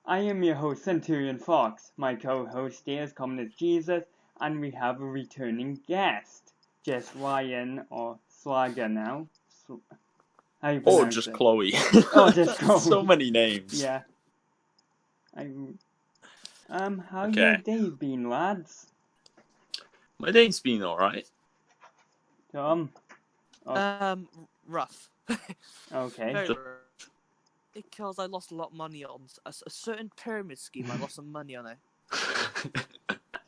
I am your host, Centurion Fox. My co-host here is Communist Jesus, and we have a returning guest, Jess Ryan, or Swagger now. How you pronounce just it? Chloe. Oh, just Chloe. So many names. Yeah. How Okay. your day been, lads? My day's been alright. Tom? Rough. Okay. Very rough. Because I lost a lot of money on a certain pyramid scheme. I lost some money on it.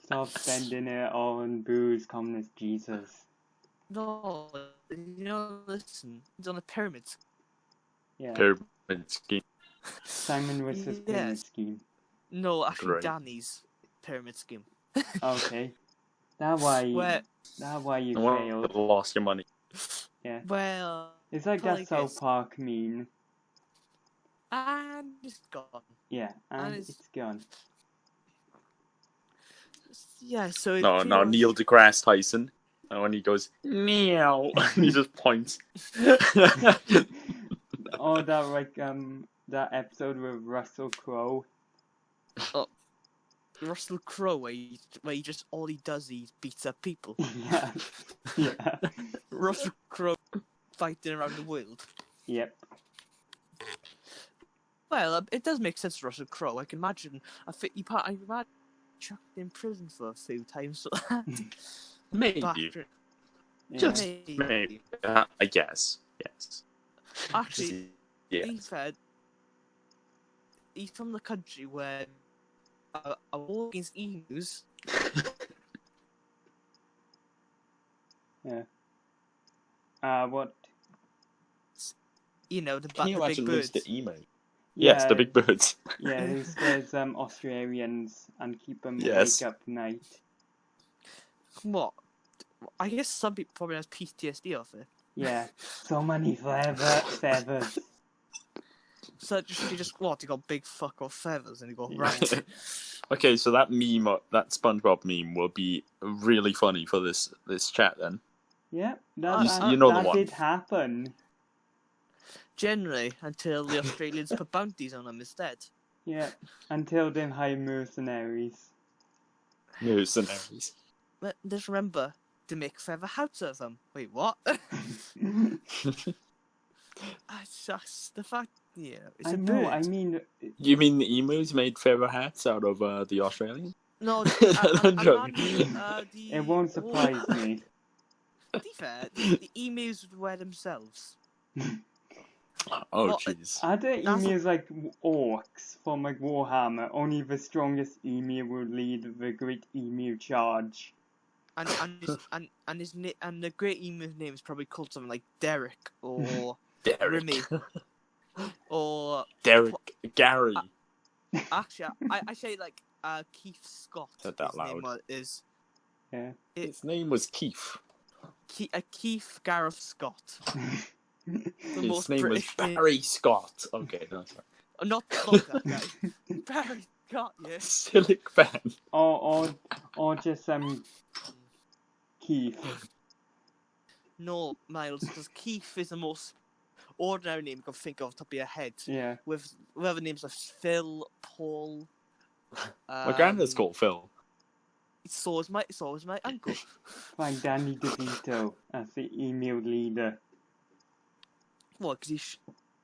Stop spending it all on booze, Communist Jesus. No, listen, it's on a pyramid scheme. Yeah. Pyramid scheme. Simon vs. Pyramid Scheme. No, actually, Great. Danny's pyramid scheme. Okay. That's why you No failed. one lost your money. Yeah. Well, It's like that South Park meme. and it's gone. Yeah, and it's it's gone. Yeah, so it No, feels... Neil deGrasse Tyson. And when he goes, meow, he just points. Oh, that episode with Russell Crowe. Russell Crowe, where he just all he does he beats up people. Yeah. Yeah. Russell Crowe fighting around the world. Yep. Well, it does make sense, Russell Crowe. I can imagine. I imagine chucked in prison for a few times. Maybe. Yeah. Just maybe. I guess. Yes. Actually, yeah. he's from the country where a war against emus. Yeah. What? You know, Can you the imagine big birds. the emu? Yes, the big birds. Yeah, who scares Australians and keep them Yes. awake up night. What? I guess some people probably has PTSD off it. Yeah, so many feathers. So they got big fuck off feathers and they go right. Okay, so that SpongeBob meme will be really funny for this chat then. Yeah, You know the that one. did happen. Generally, until the Australians put bounties on them instead. Yeah, until they hire mercenaries. Mercenaries. But just remember to make feather hats of them. Wait, what? It's just the fact, it's I a know, bird. I mean... You mean the emus made feather hats out of the Australians? No, I'm joking. It won't surprise me. To be fair, the emus would wear themselves. Oh, jeez. Are the emus like orcs from like Warhammer? Only the strongest emu will lead the great emu charge. And the great emu's name is probably called something like Derek or Remy or Gary. Actually, I say like Keith Scott. Said that his loud. name is. Yeah. His name was Keith. Keith Gareth Scott. His name was Barry Scott. Okay, no, sorry. Not that guy. Barry Scott, yes. Sillick fan. Or just Keith. No, Miles, because Keith is the most ordinary name you can think of top of your head. Yeah. With other names like Phil, Paul. My granddad's called Phil. So is my uncle. Like Danny DeVito as the emu leader. What? Because he's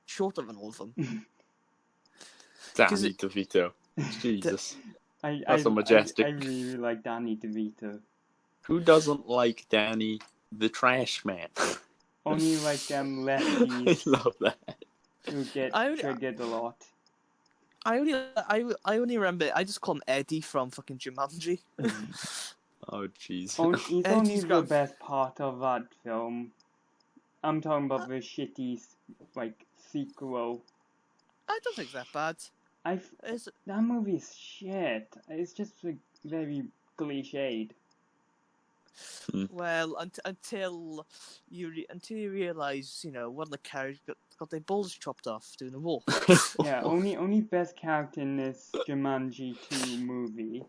shorter than all of them. Danny DeVito. Jesus. That's so majestic. I really like Danny DeVito. Who doesn't like Danny the Trash Man? Only like lefties. I love that. Who get triggered a lot. I only remember. I just call him Eddie from fucking Jumanji. Oh jeez. He's only the best part of that film. I'm talking about the shitty sequel. I don't think it's that bad. That movie is shit. It's just very cliched. Well, until you realize, one of the characters got their balls chopped off during the war. Yeah, only best character in this Jumanji 2 movie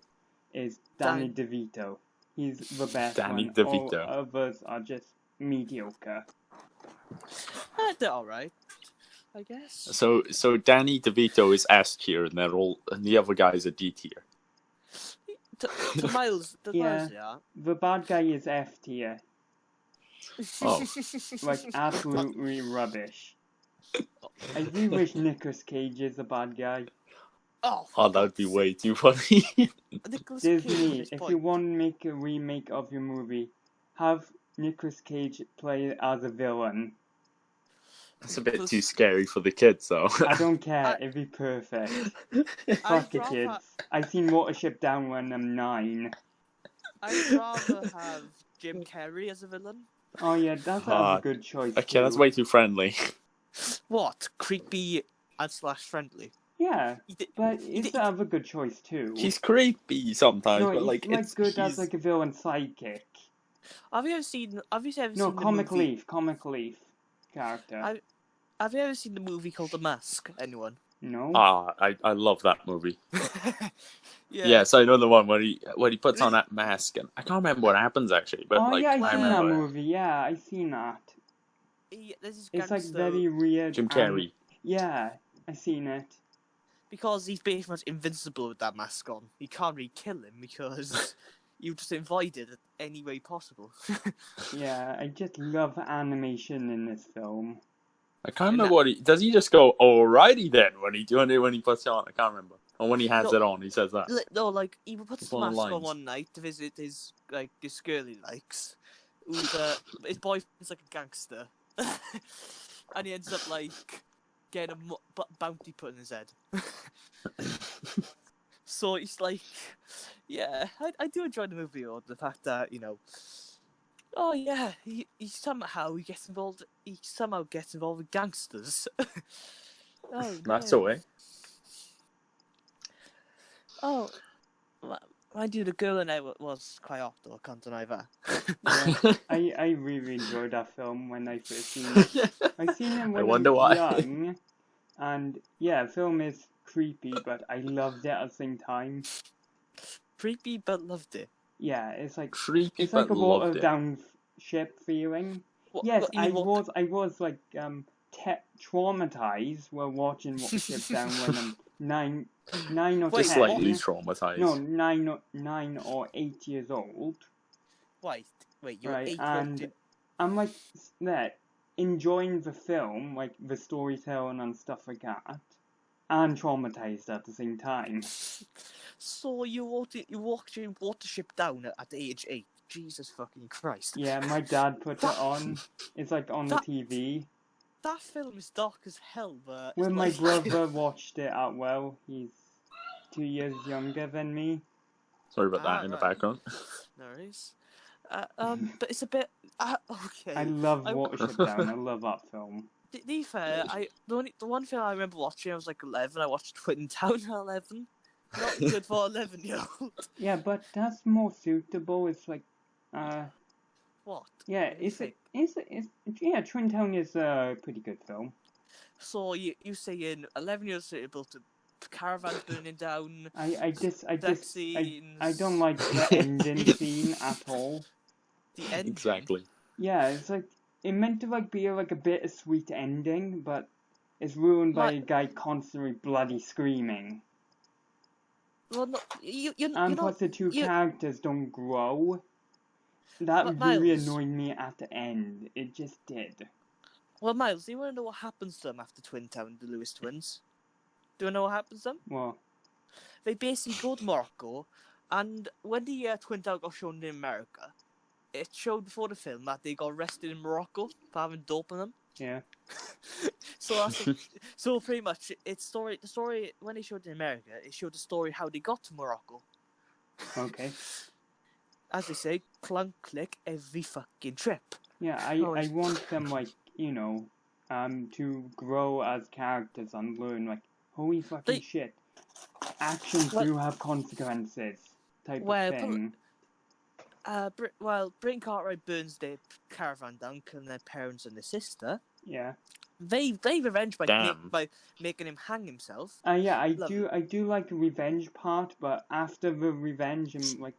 is Danny DeVito. He's the best Danny one. DeVito. All others are just mediocre. They're alright. I guess. So Danny DeVito is S tier, and the other guys are D tier. To Miles, Yeah. yeah. The bad guy is F tier. Oh. Like, absolutely rubbish. I do wish Nicolas Cage is the bad guy. Oh, That'd be way too funny. Nicolas Disney, Cage, if you want to make a remake of your movie, have Nicolas Cage play as a villain. That's a bit too scary for the kids, though. I don't care, it'd be perfect. Fuck the kids. I've seen Watership Down when I'm 9. I'd rather have Jim Carrey as a villain. Oh yeah, that's a good choice Okay, too. that's way too friendly. What? Creepy and / friendly? Yeah, but it's a good choice too. He's creepy sometimes, No, but he's like like good as like a villain sidekick. Have you ever seen Comic the movie? Relief character. Have you ever seen the movie called The Mask? Anyone? No. I love that movie. Yeah. Yes, I know the one where he puts on that mask, and I can't remember what happens actually. But yeah, I seen remember that movie. Yeah, I seen that. It's like very weird. Jim Carrey. Yeah, I seen it. Because he's pretty much invincible with that mask on. You can't really kill him because you just invited it any way possible. Yeah, I just love animation in this film. I can't remember does he just go alrighty then when he puts it on? I can't remember. Or when he has it on, he says that. No, like he puts the mask on one night to visit his this girl he likes, who's his boyfriend's like a gangster, and he ends up like getting a bounty put in his head. So he's like, yeah, I do enjoy the movie, or the fact that oh yeah, he somehow gets involved with gangsters. Oh, That's no. a way. Oh, mind you, the girl in it was quite hot, though, can't deny that. Yeah, I really enjoyed that film when I first seen it. I seen it when I wonder was why. young, and yeah, the film is creepy, but I loved it at the same time. Creepy, but loved it. Yeah, it's like creepy, it's like a watered down ship feeling. Yes, I was like traumatized while watching Watership Down when I'm 9 or 10. Slightly traumatized. No, 9 or 8 years old. Wait, you're right, 8 and I'm like enjoying the film, like the storytelling and stuff like that, and traumatized at the same time. So you watching Watership Down at age 8? Jesus fucking Christ! Yeah, my dad put it on. It's like on the TV. That film is dark as hell, but when my brother watched it he's 2 years younger than me. Sorry about that in the background. No worries. But it's a bit okay. I love Watership Down. I love that film. To be fair, the one film I remember watching, I was like 11. I watched Twin Town at 11. Not good for 11-year-old. Yeah, but that's more suitable. It's like, what? Yeah, yeah, Twin Town is a pretty good film. So you saying 11 years suitable to caravans burning down? I don't like the ending scene at all. The ending? Exactly. Yeah, it's like it meant to like be like a bittersweet ending, but it's ruined by a guy constantly bloody screaming. Well, no, plus the two characters don't grow. That really annoyed me at the end. It just did. Well, Miles, do you want to know what happens to them after Twin Town, the Lewis twins? Do you know what happens to them? What? They basically go to Morocco, and when the Twin Town got shown in America, it showed before the film that they got arrested in Morocco for having dope in them. Yeah. So pretty much, the story when they showed it in America, it showed the story how they got to Morocco. Okay. As they say, clunk click every fucking trip. Yeah, I want them to grow as characters and learn holy fucking shit, actions do have consequences type of thing. Britain Cartwright burns their caravan down, killing their parents and their sister. Yeah. They revenge by making him hang himself. Yeah, I do like the revenge part, but after the revenge, I'm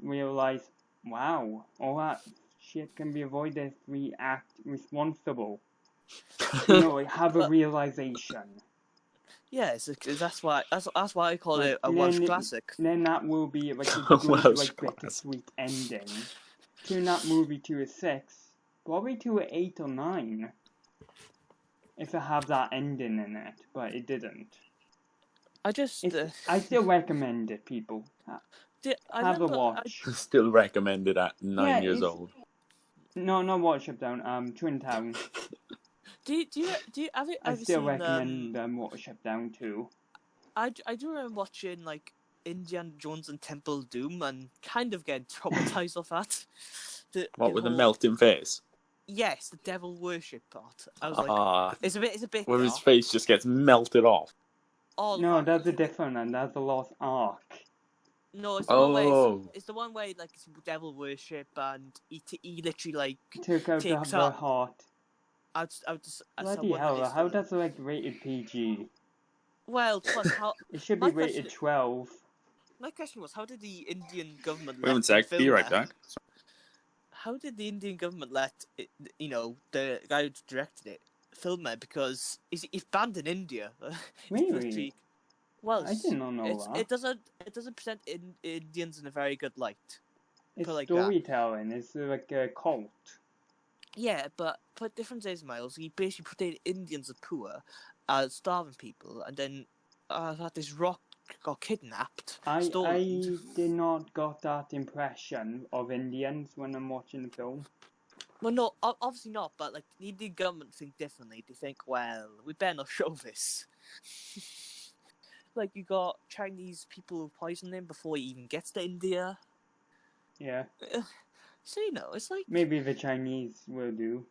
realize, wow, all that shit can be avoided if we act responsible. You know, like, have a realization. Yeah, that's why I call Like, it a Welsh then, classic. then that will be like a A good, Welsh like, classic. bittersweet ending. Tune that movie to a 6, probably to an 8 or 9. If it had that ending in it, but it didn't. I just I still recommend it, people. I Have a remember watch. Still recommended at 9 Yeah, years it's old. no, not Watership Down. Twin Town. do you have you I ever still seen recommend Watership Down too. I do remember watching like Indiana Jones and Temple of Doom and kind of getting traumatized off that. What with the whole- melting face? Yes, the devil worship part. I was like, it's a bit where his dark. face just gets melted off. All No, that, that's a it's bit- different one. That's a Lost Ark. No, it's the one where Oh, it's the one where like it's devil worship and he literally like Took out takes the up heart. out Bloody hell! How that's like rated PG? Well, plus how It should be my rated question 12. my question was how did the Indian government wait one let them sec. Be film right that? back. How did the Indian government let it, the guy who directed it film it because he's banned in India? Really? Well, I did not know that. it doesn't present Indians in a very good light. It's like storytelling. It's like a cult. Yeah, but the difference is, Miles, he basically portrayed Indians as poor, as starving people, and then that this rock got kidnapped, stolen. I did not got that impression of Indians when I'm watching the film. Well, no, obviously not, but like the Indian government think differently. They think, well, we better not show this. Like you got Chinese people who poison him before he even gets to India. Yeah. So it's like Maybe the Chinese will do.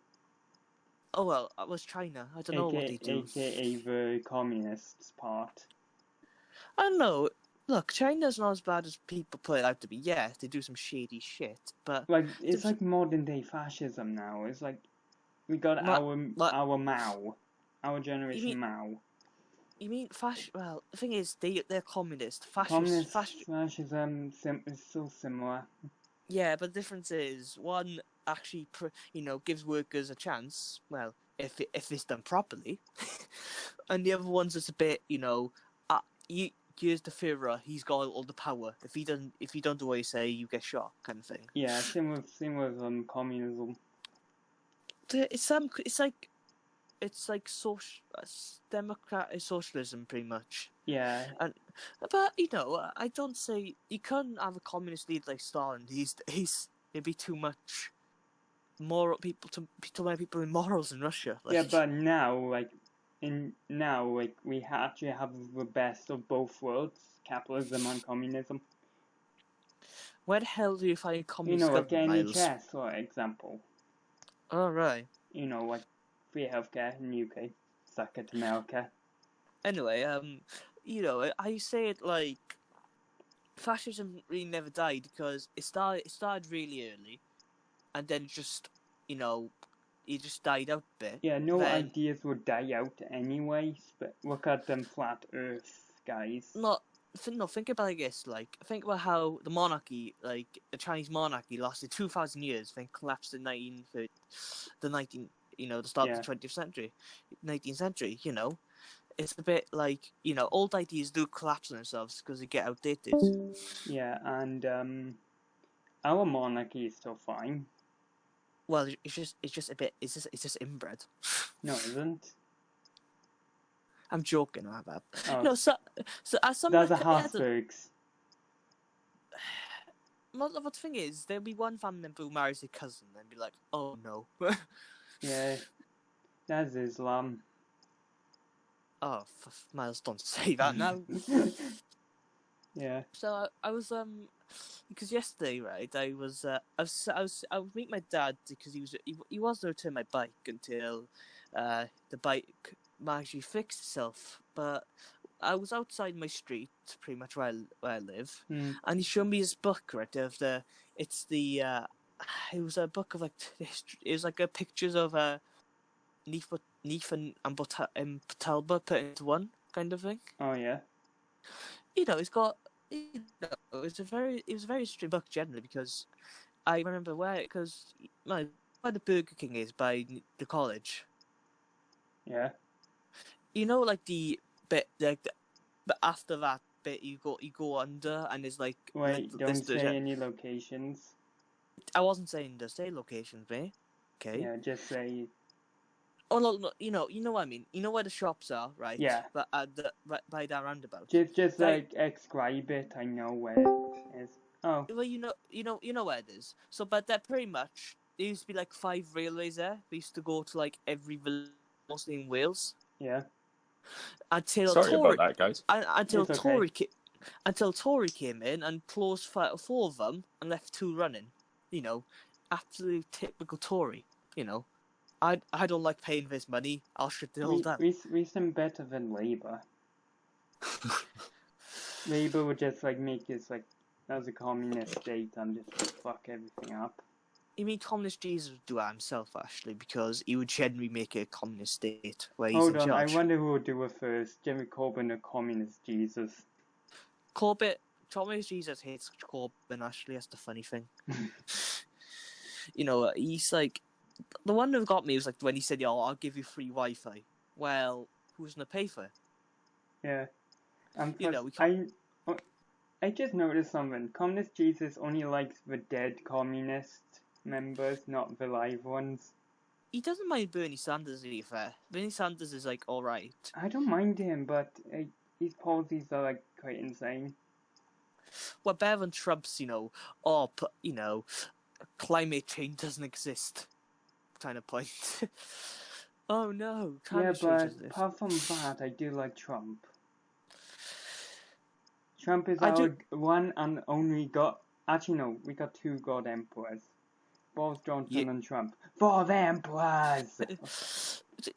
oh well, it was China. I don't know what they do. AKA the communists part. I don't know. Look, China's not as bad as people put it out to be. Yeah, they do some shady shit, but Like it's like modern day fascism now. It's like we got our Mao, our generation Mao. You mean Well, the thing is, they're communist. Fascism is so similar. Yeah, but the difference is one actually, gives workers a chance. Well, if it's done properly, and the other one's just a bit, here's the Führer. He's got all the power. If you don't do what you say, you get shot, kind of thing. Yeah, same with communism. It's like democratic socialism, pretty much. Yeah. But I don't say you couldn't have a communist leader like Stalin. It'd be too much moral people too many people with morals in Russia. Yeah, but now we actually have the best of both worlds, capitalism and communism. Where the hell do you find communist government, like Miles? NHS, for example. Oh, right. Like free healthcare in the UK. Suck it, America. Anyway, I say it like fascism really never died because it started really early, and then just it just died out a bit. Yeah, ideas would die out anyway. But look at them flat Earth guys. Think about it like this. Like, think about how the monarchy, like the Chinese monarchy, lasted 2,000 years, then collapsed in the start of the 20th century, 19th century. It's a bit like old ideas do collapse on themselves because they get outdated. Yeah, and our monarchy is still fine. Well, it's just inbred. No, it isn't. I'm joking about that. Oh. No, so as some that's the Habsburgs. Well, the thing is, there'll be one family member who marries a cousin and be like, oh no. Yeah, that's Islam. Oh, Miles, don't say that now. Yeah. So I was because yesterday, right, I was meet my dad because he was to return my bike until the bike actually fixed itself. But I was outside my street, pretty much where I live, and he showed me his book, right? It was a book of like it was like pictures of Neef and Talbot put into one kind of thing. Oh yeah. It's got. It was a very interesting book generally because I remember where the Burger King is by the college. Yeah. You know, like the bit, but after that bit, you go under, and there's like Wait, don't say any locations. I wasn't saying to say locations, mate. Okay. Yeah, just say. Oh no, you know what I mean. You know where the shops are, right? Yeah. But right by that roundabout. Just like describe it. I know where it is. Oh. Well, you know where it is. So, but that pretty much there used to be like 5 railways there. We used to go to like every village, mostly in Wales. Yeah. Until Sorry Tory, about that, guys. until It's okay. Tory until Tory came in and closed 4 of them and left 2 running. You know, absolute typical Tory. You know, I don't like paying this money. I'll shut it all down. We seem better than Labour. Labour would just like make us like as a communist state and just fuck everything up. You mean communist Jesus would do that himself, actually, because he would generally make a communist state where he's Hold in on, charge. I wonder who will do it first. Jeremy Corbyn or communist Jesus? Communist Jesus hates Corbyn, actually, that's the funny thing. You know, he's like, the one that got me was like when he said, "Yo, I'll give you free Wi-Fi." Well, who's gonna pay for it? Yeah. You know, we I just noticed something. Communist Jesus only likes the dead communist members, not the live ones. He doesn't mind Bernie Sanders, to be fair. Bernie Sanders is like alright. I don't mind him, but his policies are like quite insane. Well, better than Trump's, climate change doesn't exist kind of point. Oh no, climate change doesn't exist. Apart from that, I do like Trump. Trump is our one and only god. Actually, no, we got 2 god emperors. Boris Johnson and Trump. For the emperors!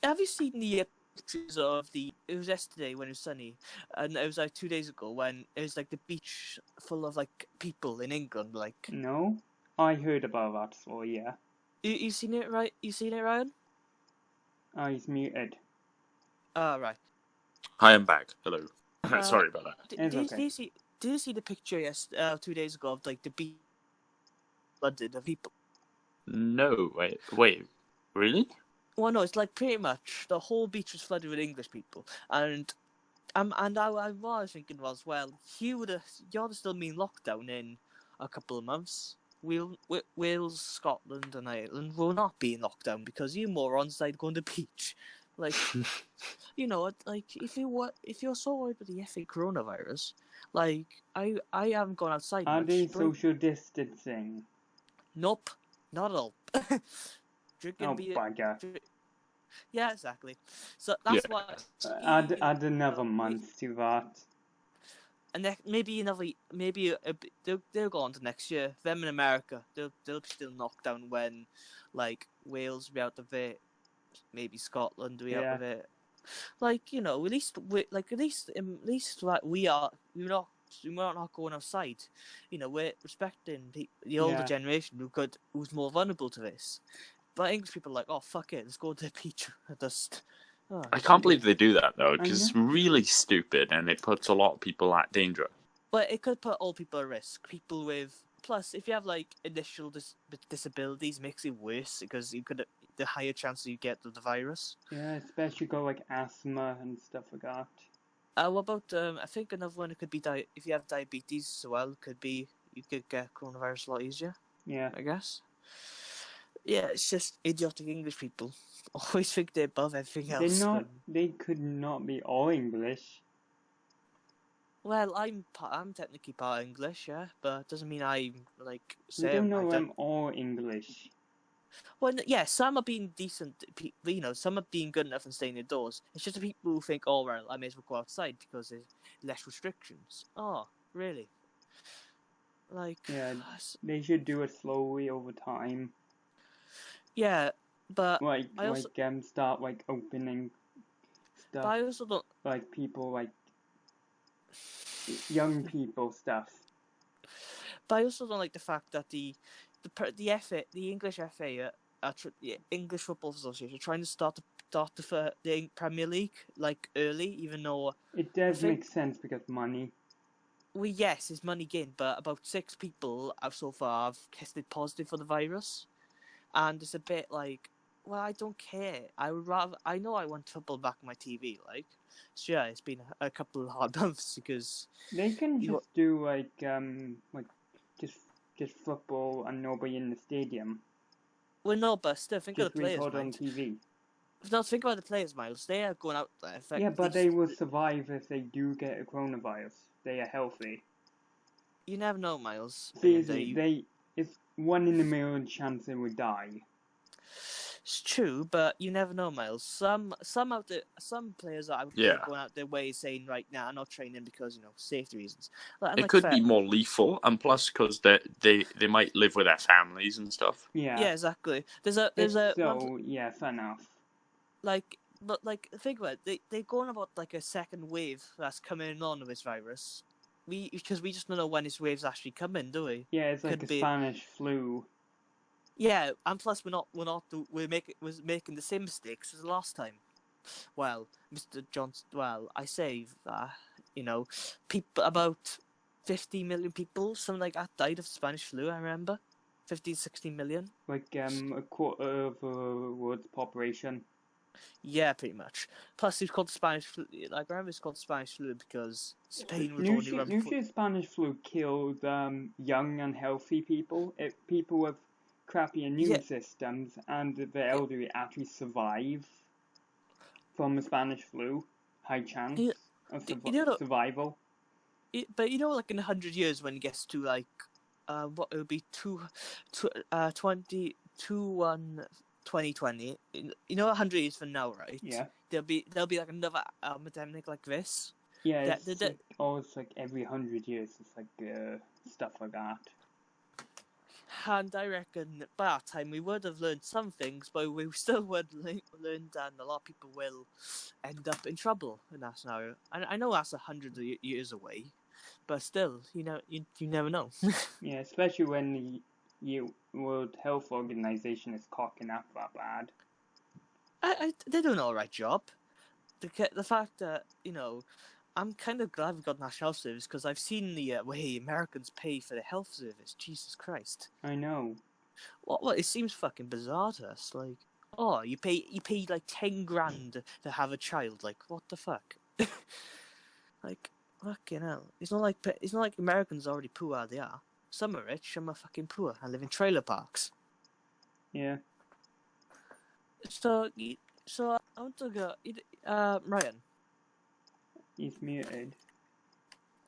Have you seen the pictures of it was yesterday when it was sunny, and it was like 2 days ago when it was like the beach full of like people in England, like. No? I heard about that, so yeah. You seen it, right? You seen it, Ryan? Oh, he's muted. Right. Hi, I'm back. Hello. Sorry about that. Did you see the picture 2 days ago of like the beach flooded of people? No, wait, really? Well, no, it's like pretty much the whole beach was flooded with English people, and what I was thinking was, well, you're still being locked down in a couple of months. Wales, Scotland, and Ireland will not be in lockdown because you morons decided going to the beach. Like, you know, like if you're so worried about the effing coronavirus, like I haven't gone outside. Are much. they social distancing? Nope, not at all. Drinking beer. Bugger. Yeah, exactly. So that's why. Add another month to that. And they'll go on to next year. Them in America, they'll be still knocked down when, like, Wales will be out of it. Maybe Scotland will be out of it. Like, you know, at least like we're not going outside. You know, we're respecting the older generation who's more vulnerable to this. But English people are like, oh fuck it, let's go to the beach. I can't believe they do that though, because it's really stupid and it puts a lot of people at danger. But it could put all people at risk. People with if you have like initial disabilities, it makes it worse because the higher chance you get of the virus. Yeah, especially go like asthma and stuff like that. What about I think another one it could be if you have diabetes as well. Could be you could get coronavirus a lot easier. Yeah, I guess. Yeah, it's just idiotic English people. Always think they're above everything else. They could not be all English. Well, I'm technically part English, yeah, but it doesn't mean I like. You don't know I'm all English. Well, yeah, some are being decent. You know, some are being good enough and staying indoors. It's just the people who think, oh well, I may as well go outside because there's less restrictions. Oh, really? Like. Yeah, they should do it slowly over time. Yeah, but start like opening stuff. But I also don't like people like young people stuff. But I also don't like the fact that the English FA, the English Football Association, are trying to start the Premier League like early, even though it does make sense because money. Well, yes, it's money gained, but about 6 people so far have tested positive for the virus, and it's a bit like, well, I don't care. I would rather. I know I want football back on my TV. Like, so yeah, it's been a couple of hard months because They can You- just do like just football and nobody in the stadium. we're no, but still think of Just the players, record on mind. TV. No, think about the players, Miles. They are going out there. In fact, Yeah, but they will survive if they do get a coronavirus. They are healthy. You never know, Miles. Seriously, it's 1 in a million chance they would die. It's true, but you never know, Miles. Some players are Yeah. going out their way saying, right now, I'm not training because safety reasons. And, It could be more lethal, and plus because they might live with their families and stuff. Yeah. Yeah, exactly. There's Yeah, fair enough. But think about it. They're going about like a second wave that's coming on of this virus. Because we just don't know when this wave's actually coming, do we? Yeah, it's like Could a be. Spanish flu. Yeah, and plus we're making the same mistakes as last time. Well, Mr. Johnson. Well, I say that people about 50 million people, something like that, died of Spanish flu. I remember, 50, 60 million. Like a quarter of the world's population. Yeah, pretty much. Plus, it's called Spanish flu. Like, I remember it's called Spanish flu because Spain was only run. Usually Spanish flu killed young and healthy people. People with crappy immune systems and the elderly actually survive from the Spanish flu. High chance of survival. But like in 100 years when it gets to like, what it would be 2020. 100 years from now, right? Yeah. There'll be like another epidemic like this. Yeah, it's like every 100 years. It's like stuff like that. And I reckon by that time we would have learned some things, but we still would learn, and a lot of people will end up in trouble in that scenario. And I know that's 100 years away, but still, you never know. Yeah, especially when the World Health Organization is cocking up that bad. They're doing an alright job. The fact that I'm kind of glad we got National Health Service because I've seen the way Americans pay for the health service. Jesus Christ! I know. What? It seems fucking bizarre to us. Like, oh, you pay like 10 grand to have a child. Like, what the fuck? Like, fucking hell. It's not like Americans are already poor. They are. Some are rich, some are fucking poor and live in trailer parks. Yeah. So I want to go. Ryan. He's muted.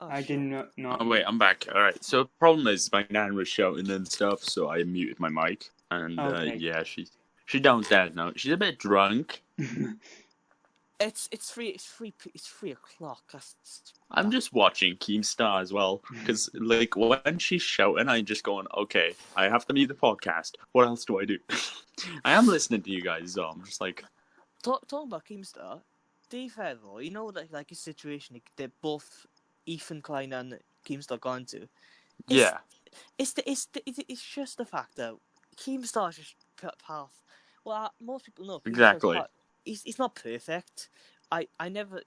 Oh, I did not. Oh, wait, I'm back. All right. So the problem is my nan was shouting and stuff, so I muted my mic. And Okay. yeah, she's downstairs now. She's a bit drunk. It's 3 o'clock. I'm just watching Keemstar as well because like when she's shouting, I'm just going, okay, I have to mute the podcast. What else do I do? I am listening to you guys, so I'm just like talking about Keemstar. To be fair though, like a situation they're both Ethan Klein and Keemstar gone to. yeah. It's just the fact that Keemstar's just path. Well, most people know Keemstar's Exactly. path. It's not perfect. I never,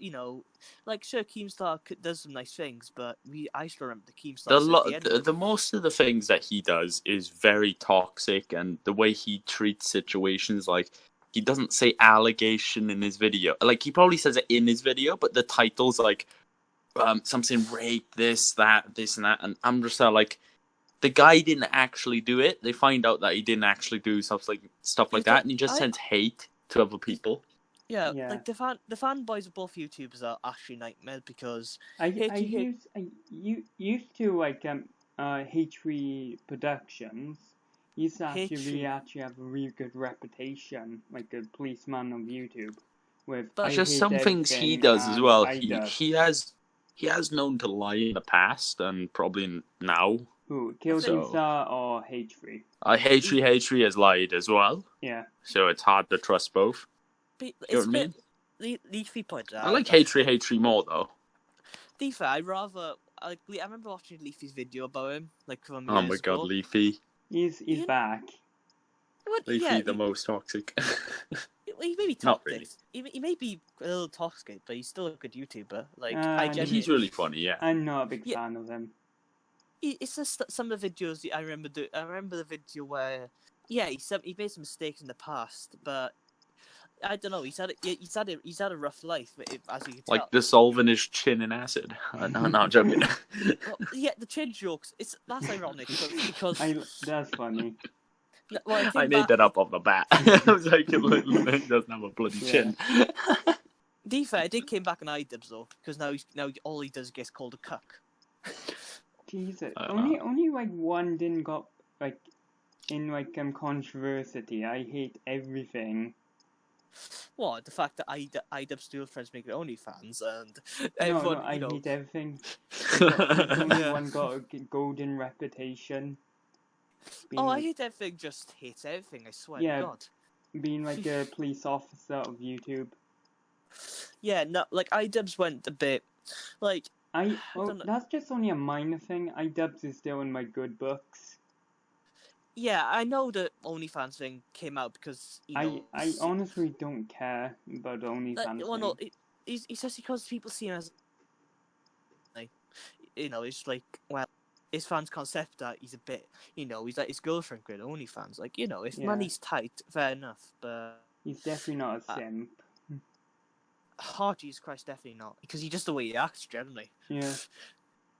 like sure Keemstar does some nice things, but I still remember the Keemstar. The most of the things that he does is very toxic, and the way he treats situations, like he doesn't say allegation in his video. Like he probably says it in his video, but the title's like something rape, this, that, and that, and I'm just like, the guy didn't actually do it. They find out that he didn't actually do stuff like that, and he just sends hate to other people. Yeah, like the fanboys of both YouTubers are actually nightmare because I used to like H3 Productions. Used to actually have a really good reputation, like a policeman on YouTube. But just some things he does as well. He has known to lie in the past and probably now. Who? Keemstar or H3? H3 has lied as well. Yeah. So it's hard to trust both. But you know what I mean? Leafy pointed out. I like H3 more though. Leafy, I remember watching Leafy's video about him, like from years my god, ago. Leafy. He's back. Leafy, the most toxic. He may be toxic. Not really. He may be a little toxic, but he's still a good YouTuber. Like he's really funny. Yeah. I'm not a big fan of him. It's just some of the videos that I remember. I remember the video where yeah, he made some mistakes in the past, but I don't know. He's had a rough life, as you can tell. Like dissolving his chin in acid. No, I'm joking. Well, yeah, the chin jokes. That's ironic because That's funny. well, I I think made that up off the bat. I was like, he doesn't have a bloody chin. To be fair, I did came back on iDubbbz though, because now all he does is gets called a cuck. Jesus, only like one didn't got like in like controversy. I hate everything. What, the fact that iDubbbz still friends make their OnlyFans and No, everyone, I you know, hate everything. There's only Yeah. one got a golden reputation. oh, I hate everything. Just hates everything. I swear Yeah. to God. Being like a police officer of YouTube. Yeah, no, like iDubbbz went a bit, like Oh, don't know. that's just only a minor thing. iDubbbz is still in my good books. Yeah, I know the OnlyFans thing came out because I honestly don't care about the OnlyFans well, no, thing. it's just because people see him as, like, it's like, well, his fans can't accept that he's a bit, he's like his girlfriend with OnlyFans. Like, if Yeah. money's tight, fair enough, but He's definitely not a simp. Jesus Christ, definitely not, because he's just the way he acts generally. Yeah.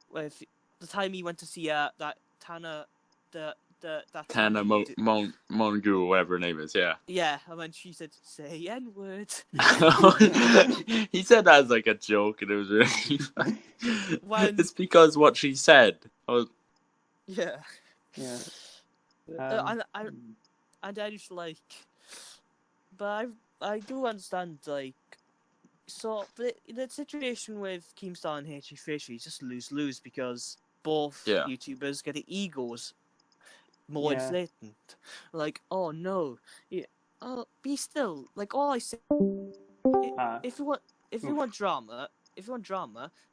With the time he went to see that Tana, that Tana Mongu, whatever her name is, yeah. Yeah, and then she said, "Say N-word." He said that as like a joke, and it was really funny. It's because what she said. Yeah. Yeah. And I just like, but I do understand, like, so but the situation with Keemstar and HG Fishy is just lose because both YouTubers get the egos more inflated. Like, oh no, be still. Like, all I say, if you want drama,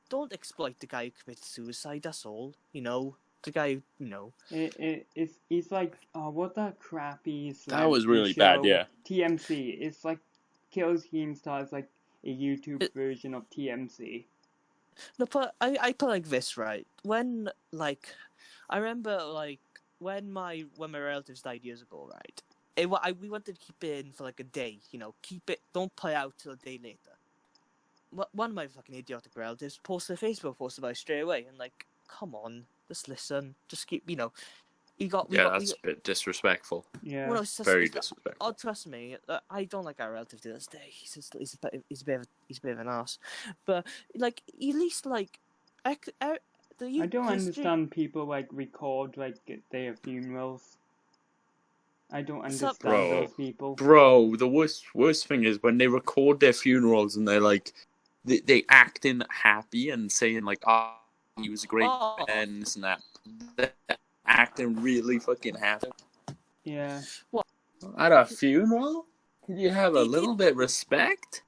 don't exploit the guy who committed suicide. That's all. The guy who, It's like, what that crappy that was really bad, yeah. TMC. It's like Kills Keemstar is like a YouTube version of TMC. No, but I put like this, right? When, like, I remember, like, when my relatives died years ago, right? We wanted to keep it in for like a day, keep it, don't play out till a day later. One of my fucking idiotic relatives posted a Facebook post about it straight away, and like, come on, just listen, just keep, that's a bit disrespectful. Yeah, well, very disrespectful. Oh, trust me, I don't like our relative to this day. He's a bit of an ass, but like, at least like, I don't understand people like record like their funerals. I don't understand those people. Bro, the worst thing is when they record their funerals and they're like, they acting happy and saying like, he was a great man, this and that. They're acting really fucking happy. Yeah. What? At a funeral? Could you have a little bit of respect?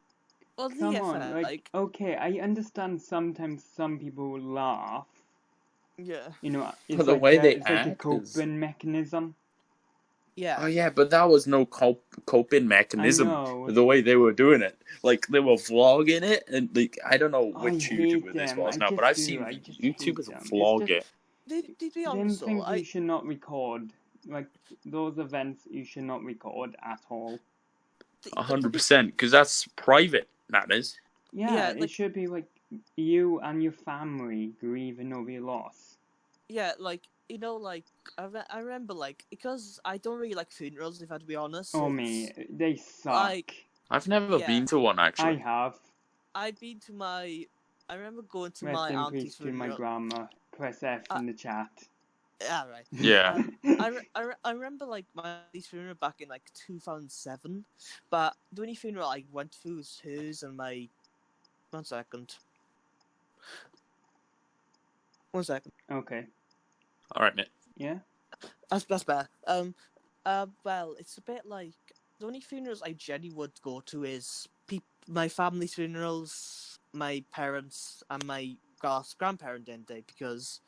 Well, come on, like, okay, I understand sometimes some people laugh. Yeah. It's but the like way they it's act like a coping mechanism. Yeah. Oh yeah, but that was no coping mechanism. I know. The way they were doing it, like they were vlogging it, and like I don't know which YouTuber this was now, but I've seen YouTubers vlog it. To be honest, things you should not record. Like those events, you should not record at all. 100%, because that's private. That is. Yeah, it should be like you and your family grieving over your loss. Yeah, like, like, I remember, like, because I don't really like funerals, if I have to be honest. Oh, me, they suck. Like, I've never been to one, actually. I have. I've been to I remember going to Rest my in auntie's peace funeral. to my grandma. Press F in the chat. Yeah, right. Yeah. I remember, like, my auntie's funeral back in, like, 2007, but the only funeral I went to was hers and my... 1 second. Okay. All right, mate. Yeah? That's better. Well, it's a bit like... The only funerals I genuinely would go to is my family's funerals, my parents, and my grandparent end day, because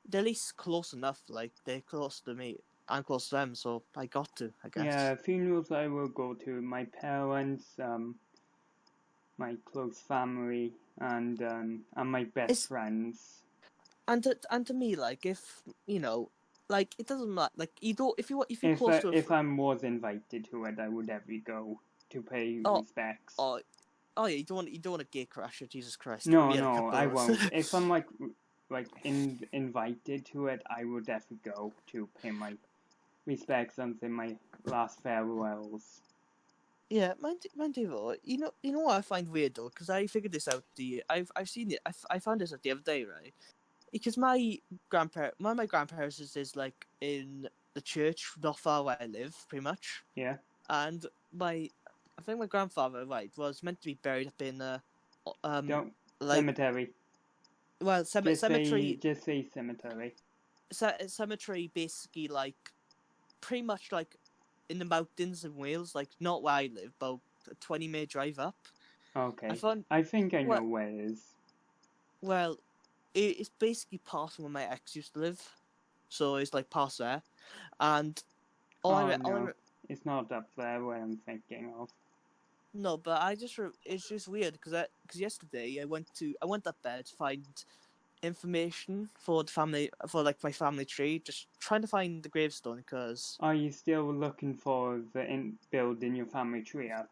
they're at least close enough. Like, they're close to me. I'm close to them, so I got to, I guess. Yeah, funerals I will go to. My parents, my close family, and my best friends. And to me, like, if like it doesn't matter. Like you don't if you're If close to a if I was invited to it, I would definitely go to pay Oh, respects. oh yeah, you don't want a gay crasher, Jesus Christ. No, We had a no, couple I of us. won't. If I'm like invited to it, I would definitely go to pay my respects and say my last farewells. Yeah, mine too. Though. You know what I find weird though, because I figured this out. I've seen it. I found this out the other day, right? Because my grandparents is like in the church not far where I live, pretty much. Yeah. And I think my grandfather, right, was meant to be buried up in Don't like cemetery. well cemetery. Just say cemetery. Cemetery basically like pretty much like in the mountains in Wales, like not where I live, but a 20-minute drive up. Okay. found I think I know where it is. well, it's basically past where my ex used to live, so it's like past there, and it's not up there where I'm thinking of. No, but it's just weird because yesterday I went up there to find information for the family for like my family tree, just trying to find the gravestone because. Are you still looking for building your family tree up?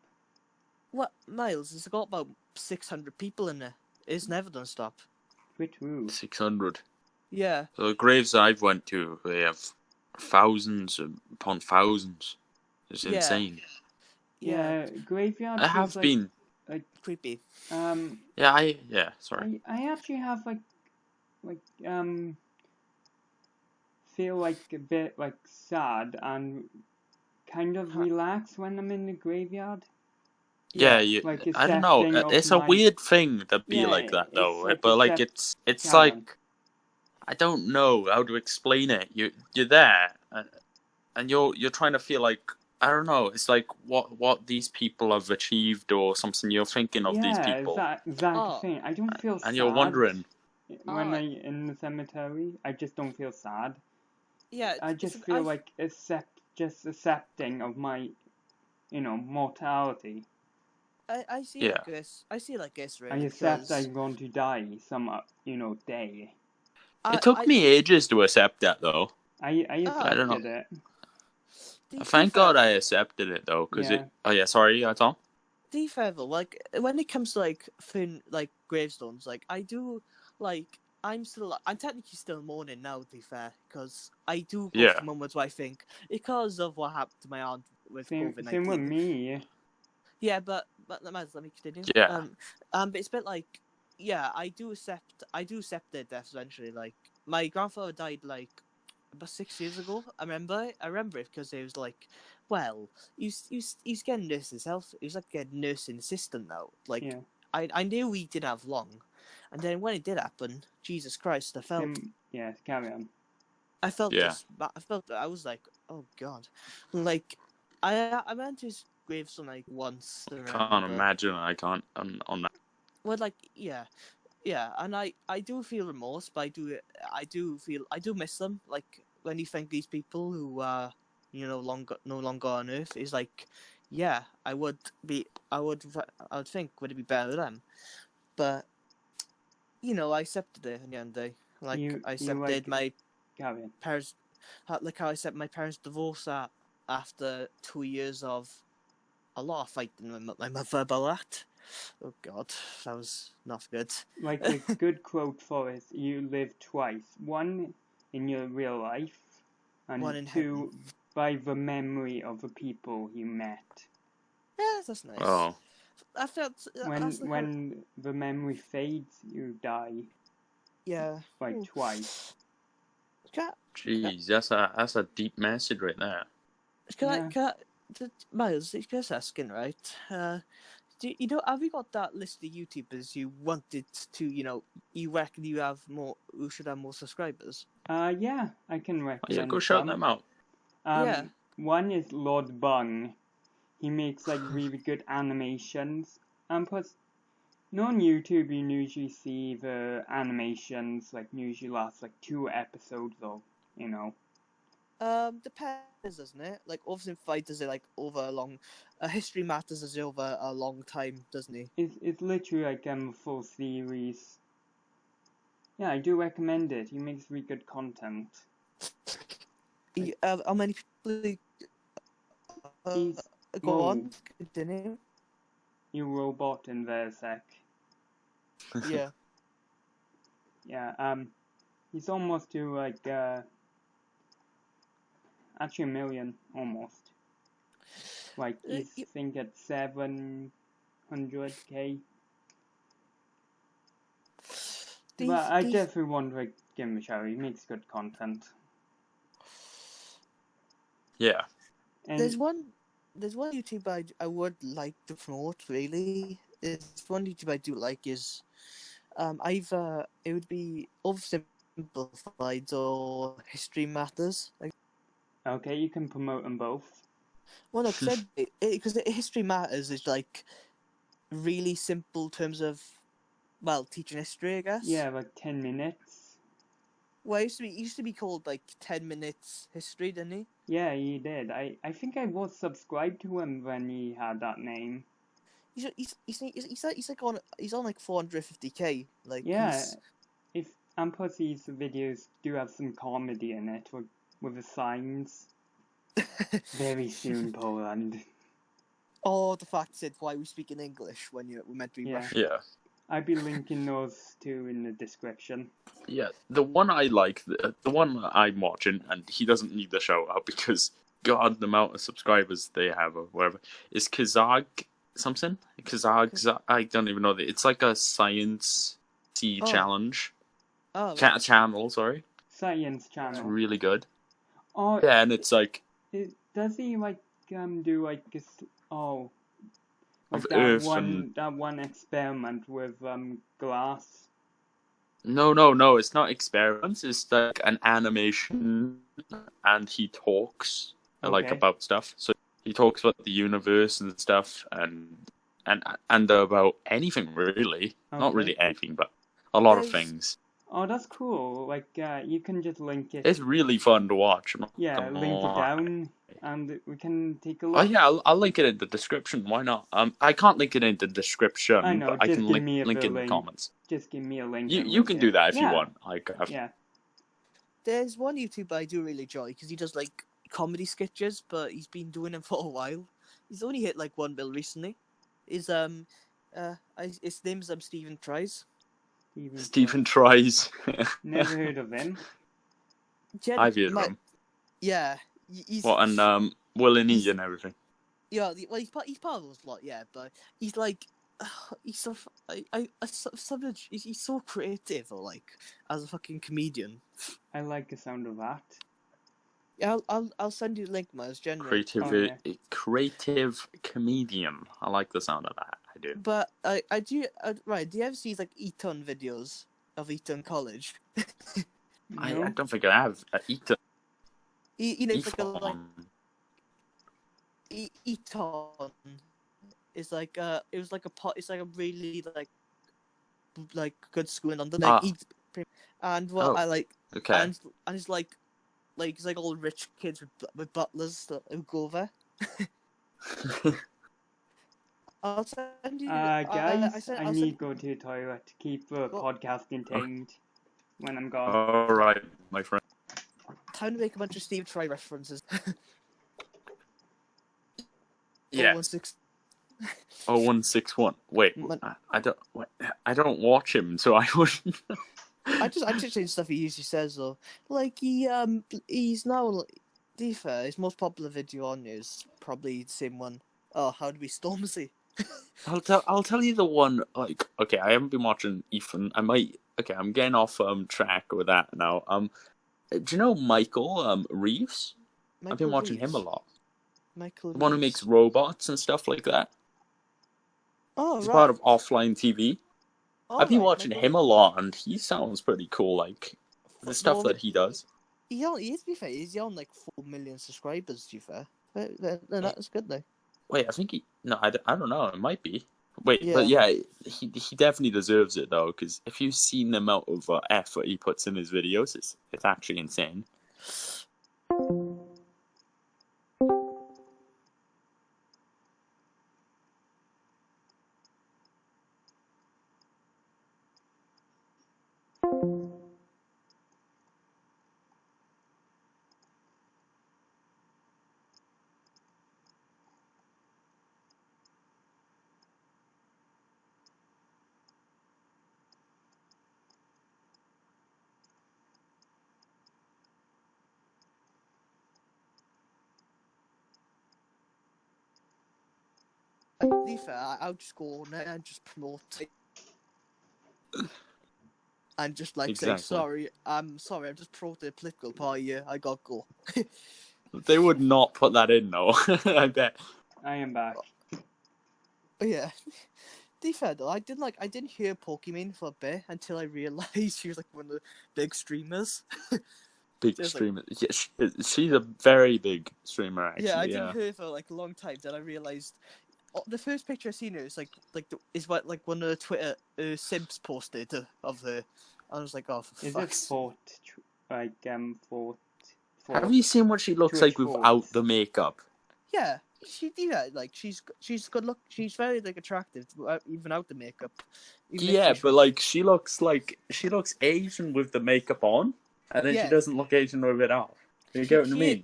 What, Miles? It's got about 600 people in there. It's never gonna stop. Which room? 600. Yeah. So the graves I've went to, they have thousands upon thousands. It's insane. Yeah, graveyards. I have been like creepy. Sorry. I actually have feel like a bit like sad and kind of relaxed when I'm in the graveyard. Yeah, like I don't know. It's a weird thing to be like that though. But like it's like I don't know how to explain it. You're there, and you're trying to feel like I don't know. It's like what these people have achieved or something. You're thinking of these people. Yeah, exact thing. I don't feel sad. And you're wondering when I'm in the cemetery. I just don't feel sad. Yeah, I just feel like accepting of my, mortality. I see like this. I see like this, really. I accept I'm going to die some, day. It took me ages to accept that, though. I accepted it. Thank God I accepted it, though, because sorry, Tom? To be fair, though, like, when it comes to, like, gravestones, like, I do, like, I'm technically still mourning now, to be fair, because I do go through moments where I think, because of what happened to my aunt with COVID-19. Same with me. Yeah, but let me continue. Yeah. But it's a bit like, I do accept their death eventually. Like, my grandfather died like about 6 years ago. I remember it because he was like, well, he's getting nursing health. He was like getting nursing assistant now. Like, I knew he didn't have long, and then when it did happen, Jesus Christ, I felt. Carry on. I felt I was like, oh God, like I went to his gravestone like once. I can't imagine. I can't on that. Well, like and I do feel remorse, but I do miss them. Like when you think these people who are no longer on Earth, is like, I would think would it be better for them, but I accepted it in the end of the day. Like I accepted my parents, like how I accepted my parents' divorce after 2 years of a lot of fighting with my mother about that. Oh God, that was not good. Like a good quote for it, you live twice. One in your real life, and two by the memory of the people you met. Yeah, that's nice. Oh. I felt when the memory fades, you die. Yeah. Like twice. Jeez, that's a deep message right there. Miles, just asking, right? Have you got that list of YouTubers you wanted to, you reckon you have more, who should have more subscribers? Yeah, I can recommend. Go shout them out. One is Lord Bung. He makes like really good animations, and plus, on YouTube you usually see the animations like usually last like 2 episodes or Depends, doesn't it? Like, obviously, Fight does it like over a long. History Matters is over a long time, doesn't he? It's literally like a full series. Yeah, I do recommend it. He makes really good content. How many people? He's Go whoa, on, continue. you robot in there a sec. Yeah. Yeah, he's almost to like actually 1 million almost. Like he's You- think at 700k. But I these definitely want to give him a shout. He makes good content. Yeah. And there's one YouTuber I would like to promote. Really, there's one YouTuber I do like is either it would be Oversimplified or History Matters. Like, okay, you can promote them both. well, no, because History Matters is like really simple terms of teaching history, I guess. Yeah, like 10 minutes. Well, it used to be called like 10 minutes history, didn't he? Yeah, he did. I think I was subscribed to him when he had that name. He's on like 450k. Like Yeah, and plus his videos do have some comedy in it with the signs. Very soon, Poland. or the fact that why we speak in English when we're meant to be Yeah. Russian. Yeah. I'll be linking those two in the description. Yeah. The one I like, the one I'm watching, and he doesn't need the shout out because God, the amount of subscribers they have or whatever, is Kazag something. I don't even know. It's like a science Oh. challenge. Oh, right. Channel, sorry. Science It's channel. really good. Oh, Yeah, and it's like does he like do like like Of that Earth one experiment with glass? No, it's not experiments. It's like an animation, and he talks like Okay. about stuff. So he talks about the universe and stuff, and about anything really. Not Okay. really anything, but a lot of There's- things. Oh, that's cool. Like you can just link it. It's really fun to watch. I'm not Yeah, gonna link it lie. down, and we can take a Oh look. yeah, I'll link it in the description. Why not? I can't link it in the description, I know, but I just can give link me link the it in the link. comments. Just give me a link. You can do that if you Yeah. want. Yeah. There's one YouTuber I do really enjoy because he does like comedy sketches, but he's been doing them for a while. He's only hit like 1 mil recently. His name's Stephen Tries. Stephen tries. Never heard of him. I've heard of him. Yeah, he's What and Will and E and everything. yeah. He's part of those lot. Yeah, but he's like he's so he's so creative, or like as a fucking comedian. I like the sound of that. Yeah, I'll send you the link, man. It's genuine. Creative comedian. I like the sound of that. I do. But I do right. Do you ever see like Eton videos of Eton College? No? I don't think I have. Eton. It's like Eton is like it was like it's like a really like good school in London. And what I like Okay. and it's like it's like all rich kids with butlers who go there. I'll send you. Guys, I need to go to the toilet to keep the podcast contained when I'm gone. All right, my friend. Time to make a bunch of Steve Try references. Yeah. 0161. Wait, I don't watch him, so I wouldn't. I just change stuff he usually says though. Like he's now. To be fair, his most popular video on is probably the same one. Oh, how do we Stormzy? I'll tell you the one. Like, okay, I haven't been watching Ethan. I might. Okay, I'm getting off track with that now. Do you know Michael Reeves? I've been watching him a lot. Michael, the one who makes robots and stuff like that. Oh, He's right. part of Offline TV. I've been watching Michael... him a lot, and he sounds pretty cool. Like the stuff that he does. He is, to be fair, he's on like 4 million subscribers. To be fair, that's good though. Wait, I think I don't know. It might be. Wait, Yeah. but yeah, he definitely deserves it though, because if you've seen the amount of effort he puts in his videos, it's actually insane. To be fair, I'll just go on it and just promote it. And just like Exactly. say, sorry, I'm just promoting a political party here, I gotta go. They would not put that in though. I bet. I am back. But yeah. To be fair though, I didn't hear Pokimane for a bit until I realised she was like one of the big streamers. Big Just like- streamer. Yeah, she's a very big streamer actually. Yeah, I didn't hear her for like a long time. Then I realised the first picture I seen her is is what like one of the Twitter simps posted of her. I was like, oh, for Is it fuck's Fort? Fort? Have you seen what she looks Twitch like without Forts. the makeup? Yeah, like she's good look. She's very like attractive even out the makeup. Even if Yeah, she- but like she looks Asian with the makeup on, and then Yeah. she doesn't look Asian with it off. You get what I mean?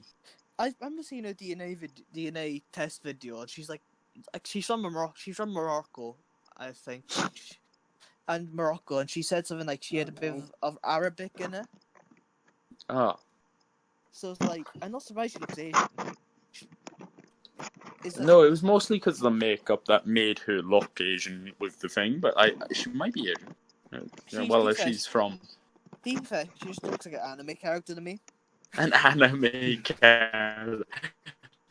I remember seeing her DNA test video, and she's like she's from Morocco, I think, and Morocco, and she said something like she had a bit of Arabic in her. Oh. So it's like I'm not surprised she looks Asian. No, it was mostly because of the makeup that made her look Asian with the thing, but she might be Asian. If she's from To be fair, she just looks like an anime character to me. an anime character.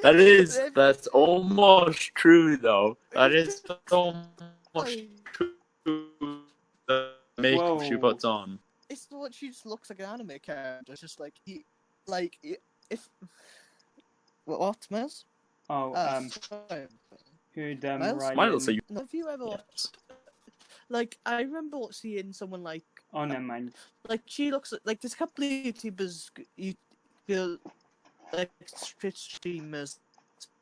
That's almost true though. That is almost true. The makeup she puts on. It's what she just looks like an anime character. It's just like if what Miles? Oh, Sorry. who'd Miles? Ryan? Miles, are you? Have you ever watched? Like I remember seeing someone like Oh, never mind. like she looks like there's a couple of YouTubers like Twitch streamers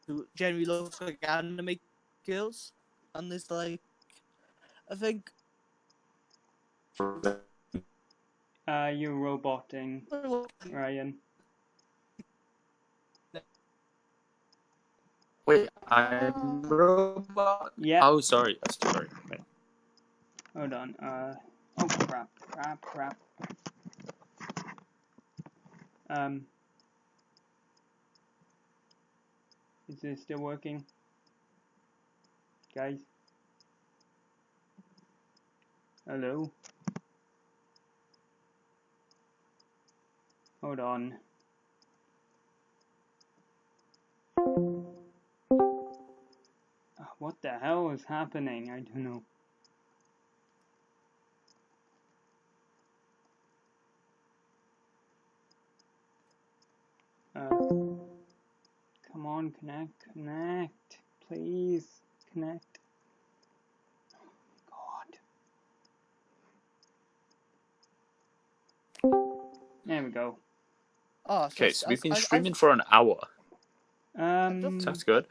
who generally look like anime girls, and there's like I think You're roboting, Ryan. Wait, I'm robot. Yeah. Oh, sorry. Sorry. Wait. Hold on. Oh crap! Is this still working, guys? Hello. Hold on. What the hell is happening? I don't know. Come on, connect, please, connect. Oh God. There we go. oh, Okay, so we've been streaming for an hour. Sounds good.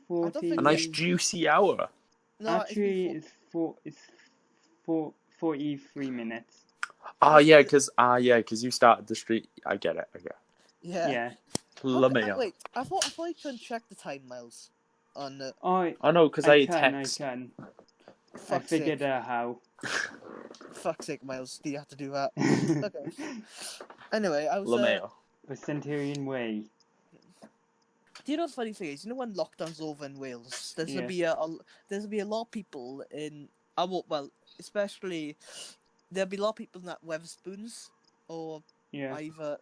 40. A nice juicy hour. No, Actually, it's 43 minutes. Yeah, because you started the stream. I get it. Yeah. LaMail. Wait, I thought you couldn't check the time, Miles. On Oh no, because I can. text. I fuck's figured sake. out how. Fuck's sake, Miles. Do you have to do that? Okay. Anyway, I was. LaMail. The Centurion Way. Do you know the funny thing is? You know when lockdown's over in Wales, there's Yeah. gonna be a lot of people in. Especially there'll be a lot of people in that Wetherspoons or Yeah. either